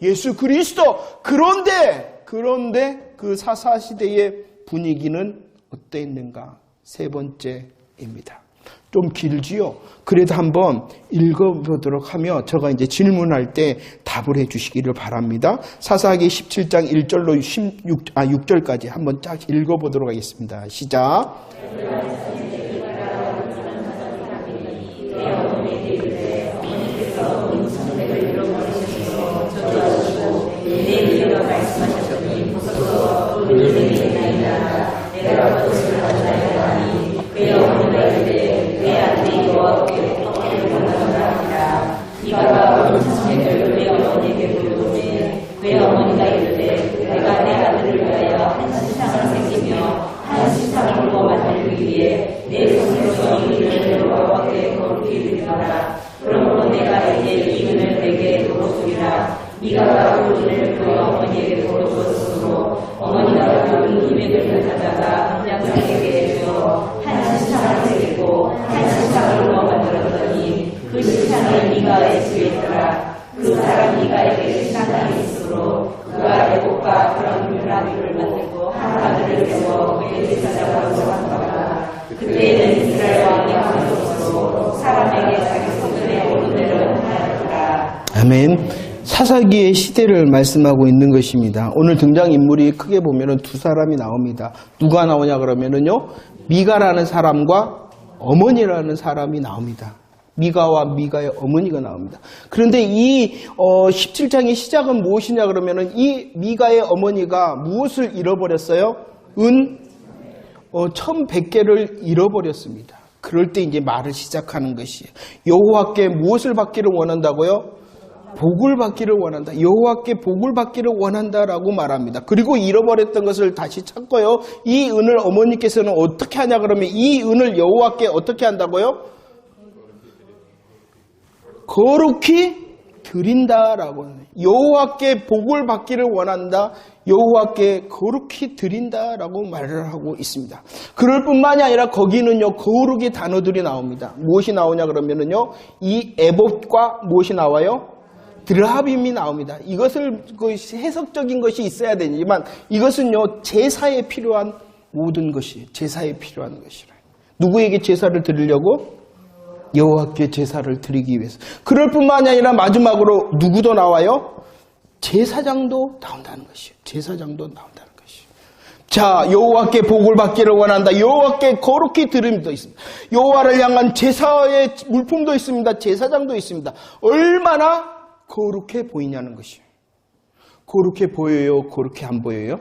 예수 그리스도. 그런데 그 사사시대의 분위기는 어땠는가? 세 번째입니다. 좀 길지요? 그래도 한번 읽어보도록 하며 제가 이제 질문할 때 답을 해주시기를 바랍니다. 사사기 17장 1절로 6절까지 한번 쫙 읽어보도록 하겠습니다. 시작. 사람에게 주어 한 신상을 새기고 한 신상을 우어 만들었더니 그 신상이 미가의 집에 있더라. 그 사람 미가에게 신상이 있으므로 그가 애곡과 그런 율라비를 만들고 한 아들을 세워 그의 제사장으로 삼았더라. 그때에는 이스라엘 왕이 왕으로서 사람에게 자기 소견에 오른 대로 하였더라. 아멘. 사사기의 시대를 말씀하고 있는 것입니다. 오늘 등장인물이 크게 보면은 두 사람이 나옵니다. 누가 나오냐 그러면은요, 미가라는 사람과 어머니라는 사람이 나옵니다. 미가와 미가의 어머니가 나옵니다. 그런데 이 17장의 시작은 무엇이냐 그러면은 이 미가의 어머니가 무엇을 잃어버렸어요? 은 1100개를 잃어버렸습니다. 그럴 때 이제 말을 시작하는 것이에요. 여호와께 무엇을 받기를 원한다고요? 복을 받기를 원한다. 여호와께 복을 받기를 원한다라고 말합니다. 그리고 잃어버렸던 것을 다시 찾고요. 이 은을 어머니께서는 어떻게 하냐 그러면 이 은을 여호와께 어떻게 한다고요? 거룩히 드린다라고. 여호와께 복을 받기를 원한다. 여호와께 거룩히 드린다라고 말을 하고 있습니다. 그럴 뿐만이 아니라 거기는요, 거룩의 단어들이 나옵니다. 무엇이 나오냐 그러면은요, 이 에봇과 무엇이 나와요? 드라빔이 나옵니다. 이것을 해석적인 것이 있어야 되지만 이것은요, 제사에 필요한 모든 것이 제사에 필요한 것이라. 누구에게 제사를 드리려고? 여호와께 제사를 드리기 위해서. 그럴 뿐만이 아니라 마지막으로 누구도 나와요? 제사장도 나온다는 것이에요. 제사장도 나온다는 것이에요. 자, 여호와께 복을 받기를 원한다. 여호와께 거룩히 드림도 있습니다. 여호와를 향한 제사의 물품도 있습니다. 제사장도 있습니다. 얼마나 거룩해 보이냐는 것이에요. 거룩해 보여요? 거룩해 안 보여요?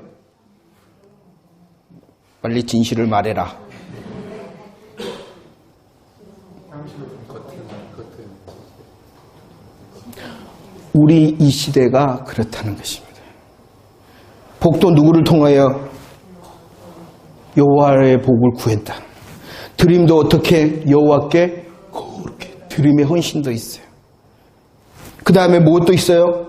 빨리 진실을 말해라. 우리 이 시대가 그렇다는 것입니다. 복도 누구를 통하여? 여호와의 복을 구했다. 드림도 어떻게? 여호와께 거룩해. 드림의 헌신도 있어요. 그 다음에 무엇도 있어요?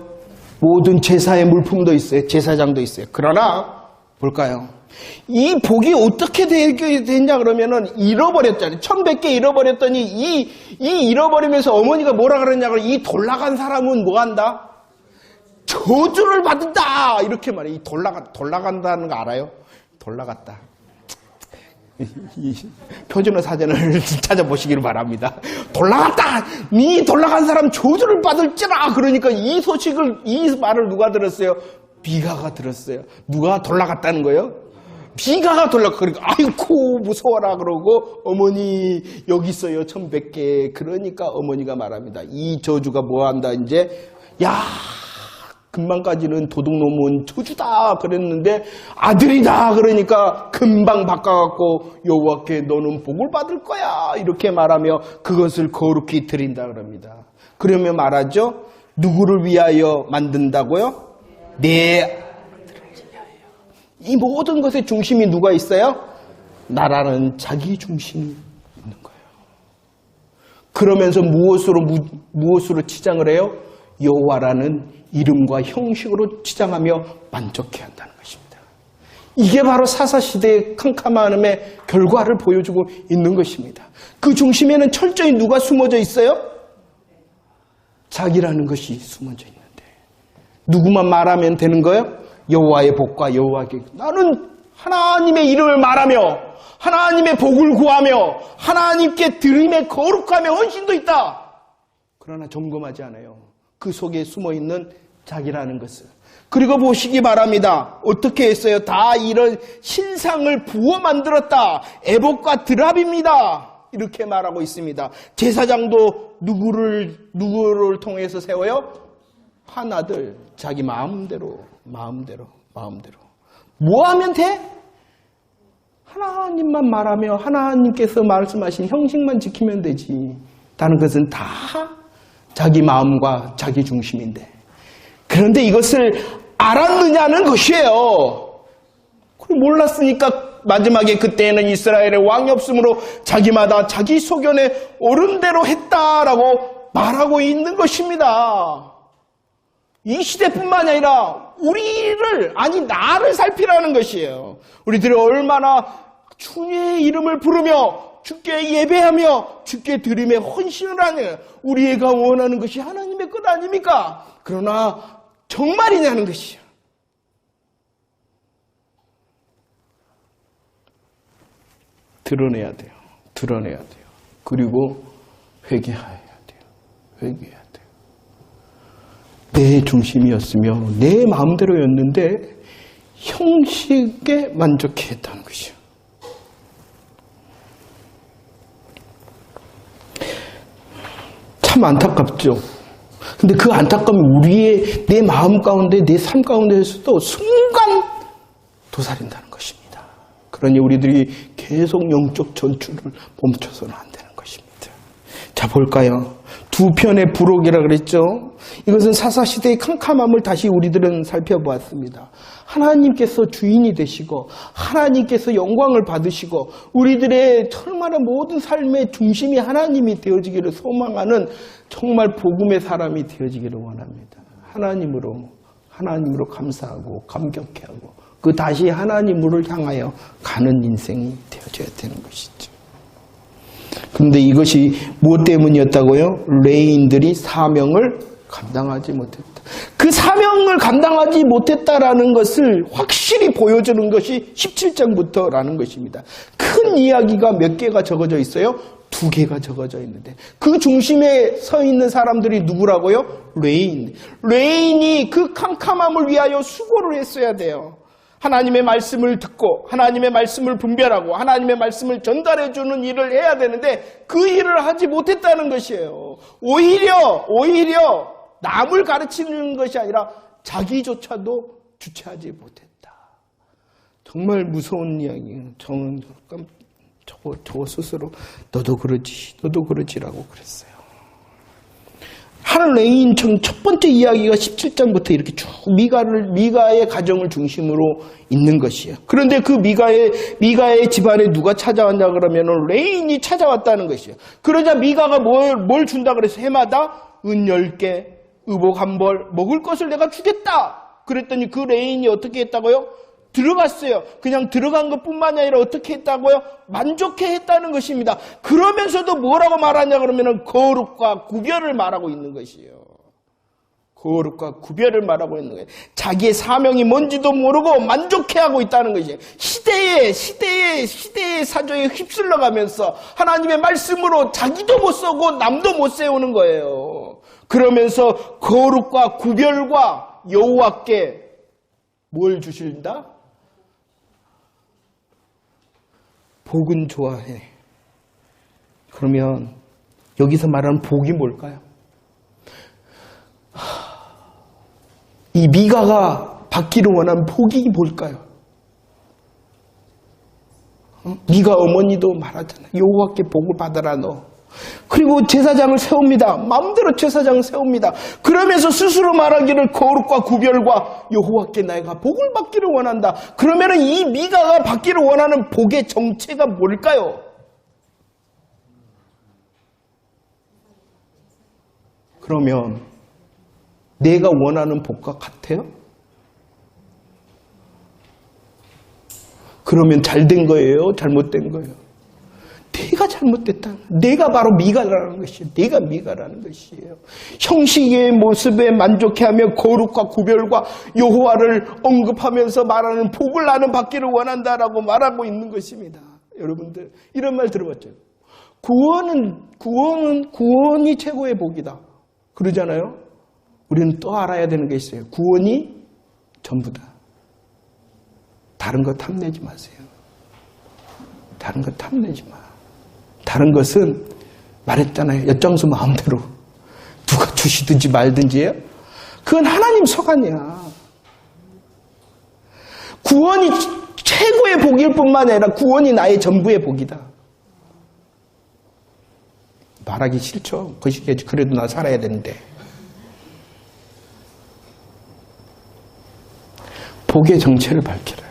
모든 제사의 물품도 있어요. 제사장도 있어요. 그러나 볼까요? 이 복이 어떻게 됐냐 그러면은 잃어버렸잖아요. 1100개 잃어버렸더니 이 잃어버리면서 어머니가 뭐라 그러냐고, 이 돌아간 사람은 뭐 한다? 저주를 받는다! 이렇게 말해요. 이 돌아간다는 거 알아요? 돌아갔다. 이 표준어 사전을 찾아보시기를 바랍니다. 돌아갔다! 이 돌아간 사람 저주를 받을지라! 그러니까 이 소식을, 이 말을 누가 들었어요? 미가가 들었어요. 누가 돌아갔다는 거예요? 미가가 돌아가. 그러니까 아이고 무서워라 그러고, 어머니 여기 있어요 1100개. 그러니까 어머니가 말합니다. 이 저주가 뭐한다 이제. 야, 금방까지는 도둑놈은 저주다 그랬는데 아들이다 그러니까 금방 바꿔갖고 여호와께 너는 복을 받을 거야 이렇게 말하며 그것을 거룩히 드린다 그럽니다. 그러면 말하죠. 누구를 위하여 만든다고요? 내 아들을 위하여. 이 모든 것의 중심이 누가 있어요? 나라는 자기 중심이 있는 거예요. 그러면서 무엇으로 치장을 해요? 여호와라는 이름과 형식으로 치장하며 만족해야 한다는 것입니다. 이게 바로 사사시대의 캄캄함의 결과를 보여주고 있는 것입니다. 그 중심에는 철저히 누가 숨어져 있어요? 자기라는 것이 숨어져 있는데 누구만 말하면 되는 거예요? 여호와의 복과 여호와께. 나는 하나님의 이름을 말하며 하나님의 복을 구하며 하나님께 드림에 거룩하며 헌신도 있다. 그러나 점검하지 않아요. 그 속에 숨어있는 자기라는 것을. 그리고 보시기 바랍니다. 어떻게 했어요? 다 이런 신상을 부어 만들었다. 에봇과 드랍입니다. 이렇게 말하고 있습니다. 제사장도 누구를 통해서 세워요? 한 아들. 자기 마음대로. 뭐 하면 돼? 하나님만 말하며 하나님께서 말씀하신 형식만 지키면 되지. 다른 것은 다 자기 마음과 자기 중심인데. 그런데 이것을 알았느냐는 것이에요. 몰랐으니까 마지막에 그때에는 이스라엘의 왕이 없으므로 자기마다 자기 소견에 옳은 대로 했다라고 말하고 있는 것입니다. 이 시대뿐만 아니라 나를 살피라는 것이에요. 우리들이 얼마나 주의 이름을 부르며 주께 예배하며 주께 드림에 헌신을 하는 우리가 원하는 것이 하나님의 것 아닙니까? 그러나 정말이냐는 것이요. 드러내야 돼요. 드러내야 돼요. 그리고 회개해야 돼요. 회개해야 돼요. 내 중심이었으며 내 마음대로였는데 형식에 만족했다는 것이요. 참 안타깝죠. 근데 그 안타까움이 우리의 내 마음 가운데 내 삶 가운데에서도 순간 도사린다는 것입니다. 그러니 우리들이 계속 영적 전투를 멈춰서는 안 되는 것입니다. 자, 볼까요? 두 편의 부록이라 그랬죠. 이것은 사사시대의 캄캄함을 다시 우리들은 살펴보았습니다. 하나님께서 주인이 되시고 하나님께서 영광을 받으시고 우리들의 얼마나 모든 삶의 중심이 하나님이 되어지기를 소망하는 정말 복음의 사람이 되어지기를 원합니다. 하나님으로 감사하고 감격해하고 그 다시 하나님으로 향하여 가는 인생이 되어져야 되는 것이죠. 그런데 이것이 무엇 때문이었다고요? 레위인들이 사명을 감당하지 못했다. 그 사명을 감당하지 못했다라는 것을 확실히 보여주는 것이 17장부터라는 것입니다. 큰 이야기가 몇 개가 적어져 있어요? 2개가 적어져 있는데 그 중심에 서 있는 사람들이 누구라고요? 레위인. 레위인이 그 캄캄함을 위하여 수고를 했어야 돼요. 하나님의 말씀을 듣고 하나님의 말씀을 분별하고 하나님의 말씀을 전달해주는 일을 해야 되는데 그 일을 하지 못했다는 것이에요. 오히려 남을 가르치는 것이 아니라 자기조차도 주체하지 못했다. 정말 무서운 이야기예요. 저는 저 스스로 너도 그러지라고 그랬어요. 한 레위인 첫 번째 이야기가 17장부터 이렇게 쭉 미가의 가정을 중심으로 있는 것이에요. 그런데 그 미가의 집안에 누가 찾아왔냐 그러면 레위인이 찾아왔다는 것이에요. 그러자 미가가 뭘 준다 그래서 해마다 은 10개, 의복 1벌, 먹을 것을 내가 주겠다. 그랬더니 그 레위인이 어떻게 했다고요? 들어갔어요. 그냥 들어간 것뿐만이 아니라 어떻게 했다고요? 만족해 했다는 것입니다. 그러면서도 뭐라고 말하냐 그러면 거룩과 구별을 말하고 있는 것이에요. 거룩과 구별을 말하고 있는 거예요. 자기의 사명이 뭔지도 모르고 만족해하고 있다는 것이에요. 시대의 사조에 휩쓸려가면서 하나님의 말씀으로 자기도 못 서고 남도 못 세우는 거예요. 그러면서 거룩과 구별과 여호와께 뭘 주신다? 복은 좋아해. 그러면 여기서 말하는 복이 뭘까요? 이 미가가 받기를 원하는 복이 뭘까요? 미가 어머니도 말하잖아요. 여호와께 복을 받아라 너. 그리고 제사장을 세웁니다. 마음대로 제사장을 세웁니다. 그러면서 스스로 말하기를 거룩과 구별과 여호와께 내가 복을 받기를 원한다. 그러면 이 미가가 받기를 원하는 복의 정체가 뭘까요? 그러면 내가 원하는 복과 같아요? 그러면 잘된 거예요? 잘못된 거예요? 내가 잘못됐다. 내가 바로 미가라는 것이에요. 내가 미가라는 것이에요. 형식의 모습에 만족해하며 거룩과 구별과 여호와를 언급하면서 말하는 복을 나는 받기를 원한다라고 말하고 있는 것입니다. 여러분들 이런 말 들어봤죠? 구원이 최고의 복이다. 그러잖아요. 우리는 또 알아야 되는 게 있어요. 구원이 전부다. 다른 거 탐내지 마세요. 다른 거 탐내지 마. 다른 것은 말했잖아요. 엿장수 마음대로 누가 주시든지 말든지요. 그건 하나님 소관이야. 구원이 최고의 복일 뿐만 아니라 구원이 나의 전부의 복이다. 말하기 싫죠. 그래도 나 살아야 되는데. 복의 정체를 밝히라.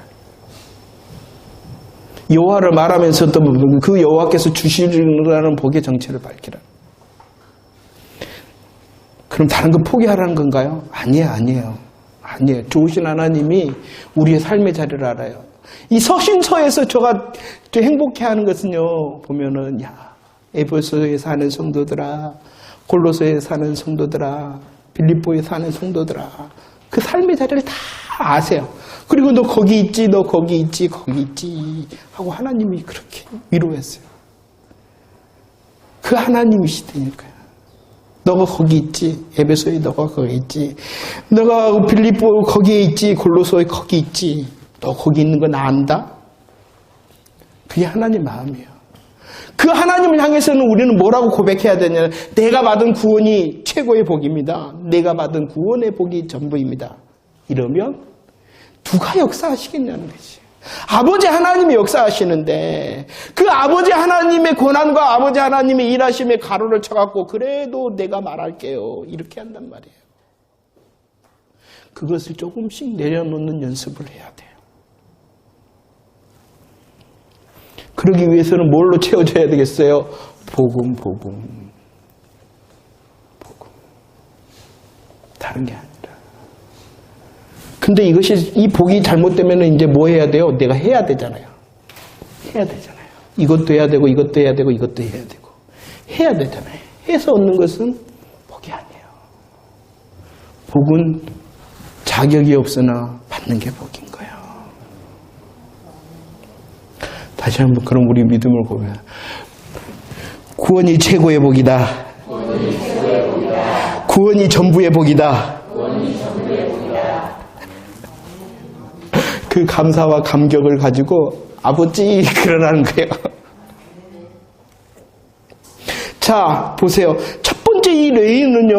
여호와를 말하면서도 그 여호와께서 주시려는 복의 정체를 밝히라. 그럼 다른 거 포기하라는 건가요? 아니에요. 좋으신 하나님이 우리의 삶의 자리를 알아요. 이 서신서에서 저가 또 행복해하는 것은요, 보면은 에베소에 사는 성도들아, 골로새에 사는 성도들아, 빌립보에 사는 성도들아, 그 삶의 자리를 다 아세요. 그리고 너 거기 있지, 너 거기 있지, 거기 있지 하고 하나님이 그렇게 위로했어요. 그 하나님이시다니까요. 너가 거기 있지, 에베소에 너가 거기 있지, 너가 빌립보 거기에 있지, 골로새에 거기 있지, 너 거기 있는 거 나 안다? 그게 하나님 마음이에요. 그 하나님을 향해서는 우리는 뭐라고 고백해야 되냐? 내가 받은 구원이 최고의 복입니다. 내가 받은 구원의 복이 전부입니다. 이러면 누가 역사하시겠냐는 거지. 아버지 하나님이 역사하시는데 그 아버지 하나님의 고난과 아버지 하나님의 일하심에 가로를 쳐갖고 그래도 내가 말할게요. 이렇게 한단 말이에요. 그것을 조금씩 내려놓는 연습을 해야 돼요. 그러기 위해서는 뭘로 채워줘야 되겠어요? 복음. 다른 게 아니라. 근데 이 복이 잘못되면 이제 뭐 해야 돼요? 내가 해야 되잖아요. 이것도 해야 되고, 이것도 해야 되고, 이것도 해야 되고. 해야 되잖아요. 해서 얻는 것은 복이 아니에요. 복은 자격이 없으나 받는 게 복인 거예요. 다시 한번 그럼 우리 믿음을 고백해. 구원이 최고의 복이다. 구원이 전부의 복이다. 그 감사와 감격을 가지고 아버지 그러라는 거예요. 자, 보세요. 첫 번째 이 레인은요,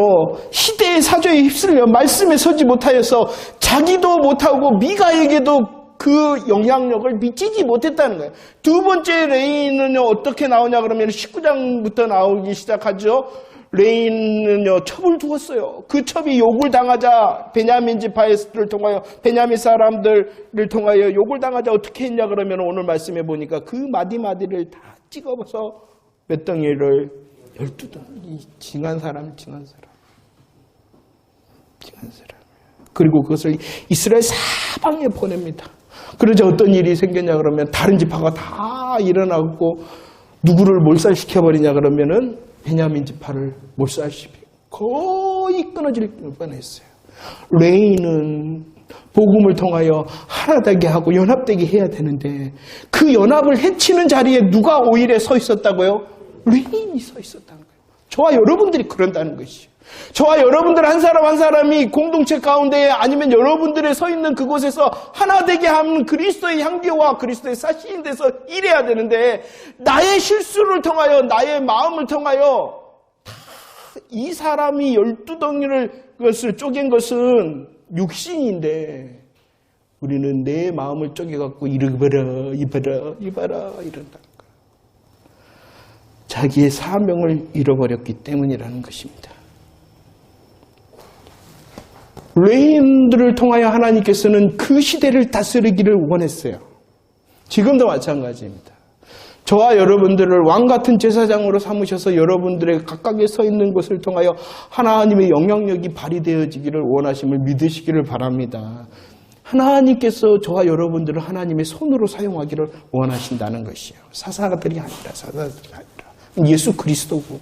시대의 사조에 휩쓸려 말씀에 서지 못하여서 자기도 못하고 미가에게도 그 영향력을 미치지 못했다는 거예요. 두 번째 레인은요, 어떻게 나오냐 그러면 19장부터 나오기 시작하죠. 레인은요, 첩을 두었어요. 그 첩이 욕을 당하자 베냐민 지파를 통하여, 베냐민 사람들을 통하여 욕을 당하자 어떻게 했냐 그러면 오늘 말씀해 보니까 그 마디마디를 다 찍어서 몇 덩이를 12덩이 징한 사람. 그리고 그것을 이스라엘 사방에 보냅니다. 그러자 어떤 일이 생겼냐 그러면 다른 지파가 다 일어나고 누구를 몰살시켜버리냐 그러면은 베냐민 지파를 몰살시키고 거의 끊어질 뻔했어요. 레인은 복음을 통하여 하나 되게 하고 연합되게 해야 되는데 그 연합을 해치는 자리에 누가 오히려 서 있었다고요? 레인이 서 있었다는 거예요. 저와 여러분들이 그런다는 것이죠. 저와 여러분들 한 사람 한 사람이 공동체 가운데에 아니면 여러분들의 서 있는 그곳에서 하나 되게 하는 그리스도의 향기와 그리스도의 사신이 돼서 일해야 되는데 나의 실수를 통하여 나의 마음을 통하여 이 사람이 12덩이를 그것을 쪼갠 것은 육신인데 우리는 내 마음을 쪼개갖고 이봐라 이런다는 거예요. 자기의 사명을 잃어버렸기 때문이라는 것입니다. 레인들을 통하여 하나님께서는 그 시대를 다스리기를 원했어요. 지금도 마찬가지입니다. 저와 여러분들을 왕같은 제사장으로 삼으셔서 여러분들의 각각에 서 있는 것을 통하여 하나님의 영향력이 발휘되어지기를 원하심을 믿으시기를 바랍니다. 하나님께서 저와 여러분들을 하나님의 손으로 사용하기를 원하신다는 것이에요. 사사들이 아니라 예수 그리스도고.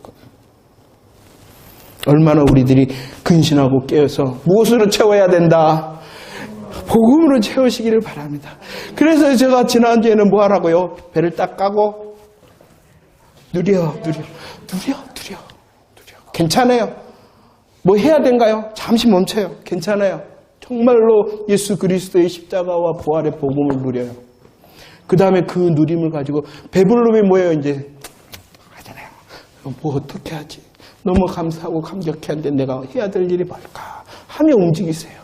얼마나 우리들이 근신하고 깨어서 무엇으로 채워야 된다? 복음으로 채우시기를 바랍니다. 그래서 제가 지난주에는 뭐 하라고요? 배를 딱 까고 누려. 괜찮아요. 뭐 해야 된가요? 잠시 멈춰요. 괜찮아요. 정말로 예수 그리스도의 십자가와 부활의 복음을 누려요. 그 다음에 그 누림을 가지고 배부름이 뭐예요? 이제 하잖아요. 뭐 어떻게 하지? 너무 감사하고 감격해한데 내가 해야 될 일이 뭘까? 하며 움직이세요.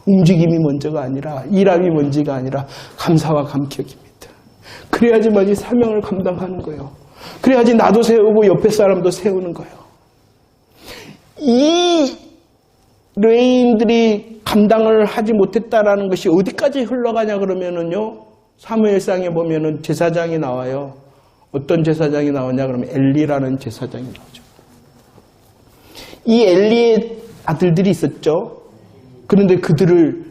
움직임이 먼저가 아니라 일함이 먼저가 아니라 감사와 감격입니다. 그래야지만 이 사명을 감당하는 거예요. 그래야지 나도 세우고 옆에 사람도 세우는 거예요. 이 레인들이 감당을 하지 못했다라는 것이 어디까지 흘러가냐 그러면은요. 사무엘상에 보면은 제사장이 나와요. 어떤 제사장이 나오냐 그러면 엘리라는 제사장이 나오죠. 이 엘리의 아들들이 있었죠. 그런데 그들을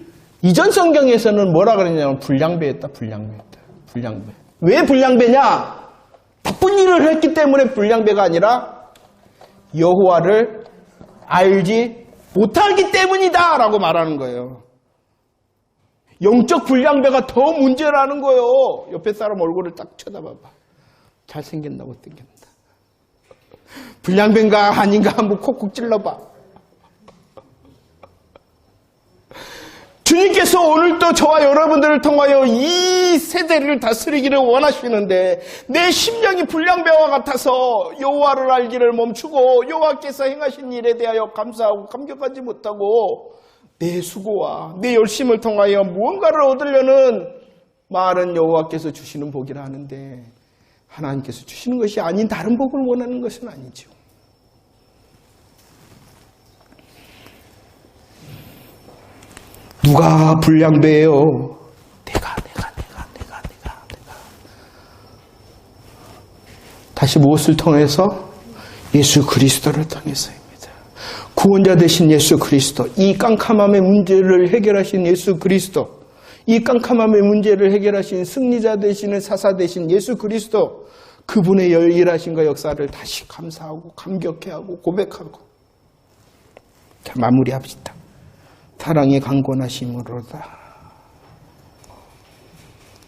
이전 성경에서는 뭐라 그러냐면 불량배였다. 왜 불량배냐? 나쁜 일을 했기 때문에 불량배가 아니라 여호와를 알지 못하기 때문이다 라고 말하는 거예요. 영적 불량배가 더 문제라는 거예요. 옆에 사람 얼굴을 딱 쳐다봐봐. 잘생겼나 못생겼나. 불량배인가 아닌가 한번 콕콕 찔러봐. 주님께서 오늘도 저와 여러분들을 통하여 이 세대를 다스리기를 원하시는데 내 심령이 불량배와 같아서 여호와를 알기를 멈추고 여호와께서 행하신 일에 대하여 감사하고 감격하지 못하고 내 수고와 내 열심을 통하여 무언가를 얻으려는 말은 여호와께서 주시는 복이라 하는데 하나님께서 주시는 것이 아닌 다른 복을 원하는 것은 아니죠. 누가 불량배예요? 내가. 다시 무엇을 통해서? 예수 그리스도를 통해서입니다. 구원자 되신 예수 그리스도, 이 깜깜함의 문제를 해결하신 예수 그리스도, 이 깜깜함의 문제를 해결하신 승리자 되시는 사사 되신 예수 그리스도, 그분의 일하신과 역사를 다시 감사하고 감격해하고 고백하고. 자, 마무리합시다. 사랑의 강권하심으로다.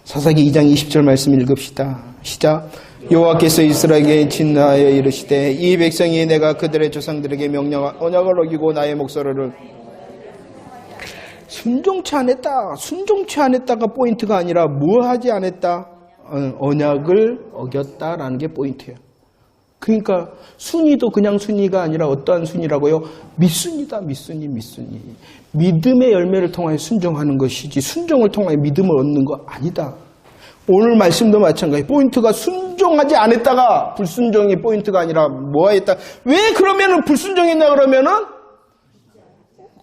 사사기 2장 20절 말씀 읽읍시다. 시작. 여호와께서 이스라엘에게 진하여 이르시되 이 백성이 내가 그들의 조상들에게 명령한 언약을 어기고 나의 목소리를 순종치 않았다가 포인트가 아니라 뭐 하지 않았다? 언약을 어겼다라는 게 포인트예요. 그러니까 순위도 그냥 순위가 아니라 어떠한 순위라고요? 미순이다. 미순이. 믿음의 열매를 통하여 순종하는 것이지 순종을 통하여 믿음을 얻는 거 아니다. 오늘 말씀도 마찬가지. 포인트가 순종하지 않았다가 불순종이 포인트가 아니라 뭐 했다. 왜 그러면은 불순종했냐 그러면은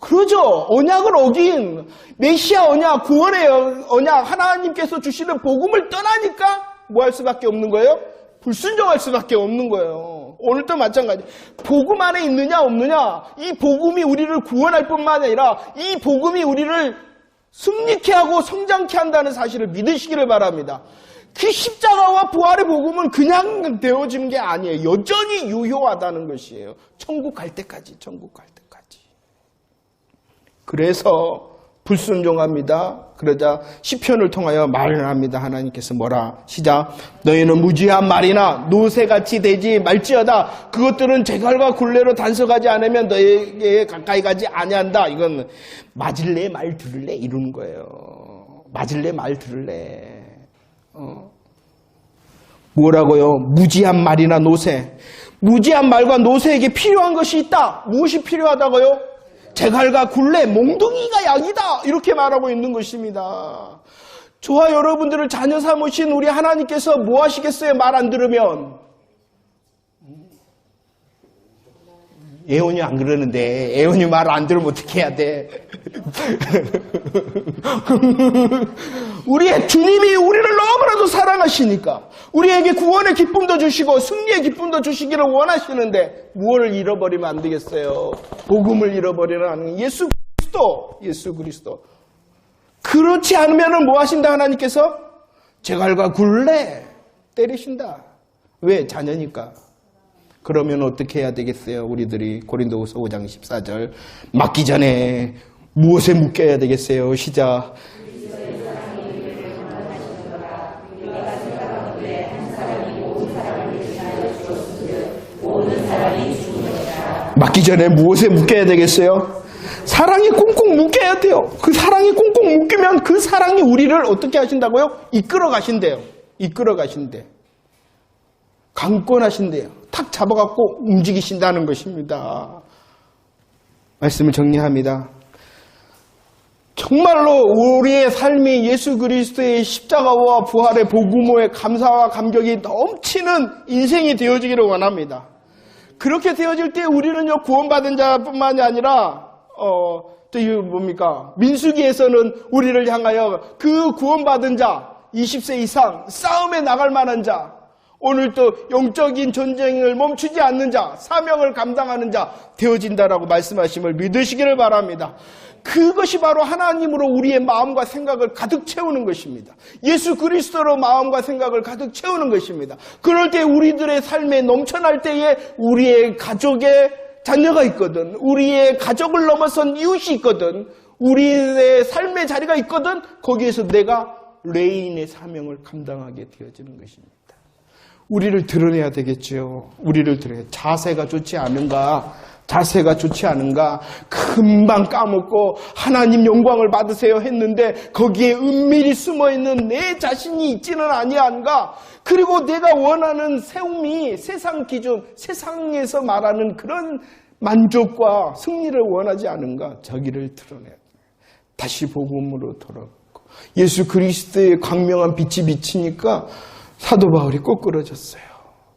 그러죠. 언약을 어긴 메시아 언약, 구원의 언약, 하나님께서 주시는 복음을 떠나니까 뭐 할 수밖에 없는 거예요? 불순종할 수밖에 없는 거예요. 오늘도 마찬가지. 복음 안에 있느냐 없느냐. 이 복음이 우리를 구원할 뿐만 아니라 이 복음이 우리를 승리케 하고 성장케 한다는 사실을 믿으시기를 바랍니다. 그 십자가와 부활의 복음은 그냥 되어지는 게 아니에요. 여전히 유효하다는 것이에요. 천국 갈 때까지. 그래서 불순종합니다. 그러자 시편을 통하여 말을 합니다. 하나님께서 뭐라? 시작. 너희는 무지한 말이나 노새같이 되지 말지어다. 그것들은 제갈과 굴레로 단속하지 않으면 너희에게 가까이 가지 아니한다. 이건 맞을래 말 들을래 이러는 거예요. 맞을래 말 들을래. 뭐라고요? 무지한 말이나 노새. 무지한 말과 노새에게 필요한 것이 있다. 무엇이 필요하다고요? 제갈과 굴레, 몽둥이가 약이다. 이렇게 말하고 있는 것입니다. 저와 여러분들을 자녀 삼으신 우리 하나님께서 뭐 하시겠어요? 말 안 들으면. 애원이 안 그러는데 애원이 말 안 들으면 어떻게 해야 돼? 우리의 주님이 우리를 너무나도 사랑하시니까 우리에게 구원의 기쁨도 주시고 승리의 기쁨도 주시기를 원하시는데 무엇을 잃어버리면 안 되겠어요? 복음을 잃어버리는 예수 그리스도. 그렇지 않으면 뭐 하신다 하나님께서? 제갈과 굴레 때리신다. 왜? 자녀니까. 그러면 어떻게 해야 되겠어요? 우리들이 고린도후서 5장 14절 맞기 전에 무엇에 묶여야 되겠어요? 시작. 맞기 전에 무엇에 묶여야 되겠어요? 사랑이 꽁꽁 묶여야 돼요. 그 사랑이 꽁꽁 묶이면 그 사랑이 우리를 어떻게 하신다고요? 이끌어 가신대요. 강권하신대요. 탁 잡아갖고 움직이신다는 것입니다. 말씀을 정리합니다. 정말로 우리의 삶이 예수 그리스도의 십자가와 부활의 복음의 감사와 감격이 넘치는 인생이 되어지기를 원합니다. 그렇게 되어질 때 우리는요 구원받은 자뿐만이 아니라 민수기에서는 우리를 향하여 그 구원받은 자 20세 이상 싸움에 나갈 만한 자 오늘도 영적인 전쟁을 멈추지 않는 자, 사명을 감당하는 자 되어진다라고 말씀하심을 믿으시기를 바랍니다. 그것이 바로 하나님으로 우리의 마음과 생각을 가득 채우는 것입니다. 예수 그리스도로 마음과 생각을 가득 채우는 것입니다. 그럴 때 우리들의 삶에 넘쳐날 때에 우리의 가족에 자녀가 있거든, 우리의 가족을 넘어선 이웃이 있거든, 우리의 삶의 자리가 있거든, 거기에서 내가 레인의 사명을 감당하게 되어지는 것입니다. 우리를 드러내야 되겠죠. 우리를 드러내야. 자세가 좋지 않은가? 자세가 좋지 않은가? 금방 까먹고 하나님 영광을 받으세요 했는데 거기에 은밀히 숨어있는 내 자신이 있지는 아니한가? 그리고 내가 원하는 세움이 세상 기준, 세상에서 말하는 그런 만족과 승리를 원하지 않은가? 자기를 드러내야 돼. 다시 복음으로 돌아가고 예수 그리스도의 광명한 빛이 비치니까 사도 바울이 꼬꾸러졌어요.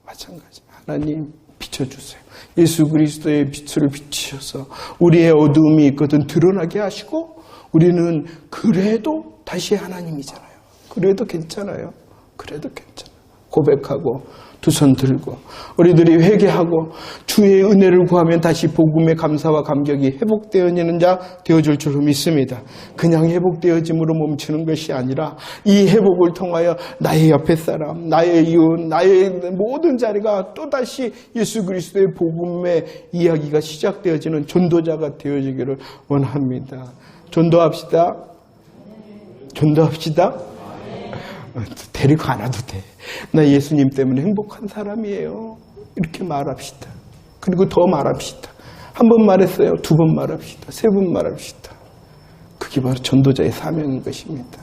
마찬가지. 하나님 비춰주세요. 예수 그리스도의 빛을 비치셔서 우리의 어두움이 있거든 드러나게 하시고 우리는 그래도 다시 하나님이잖아요. 그래도 괜찮아요. 그래도 괜찮아요. 고백하고 두 손 들고 우리들이 회개하고 주의 은혜를 구하면 다시 복음의 감사와 감격이 회복되어지는 자 되어줄 줄 믿습니다. 그냥 회복되어짐으로 멈추는 것이 아니라 이 회복을 통하여 나의 옆에 사람, 나의 이웃, 나의 모든 자리가 또다시 예수 그리스도의 복음의 이야기가 시작되어지는 전도자가 되어지기를 원합니다. 전도합시다. 전도합시다. 데리고 안 와도 돼. 나 예수님 때문에 행복한 사람이에요. 이렇게 말합시다. 그리고 더 말합시다. 한 번 말했어요. 두 번 말합시다. 세 번 말합시다. 그게 바로 전도자의 사명인 것입니다.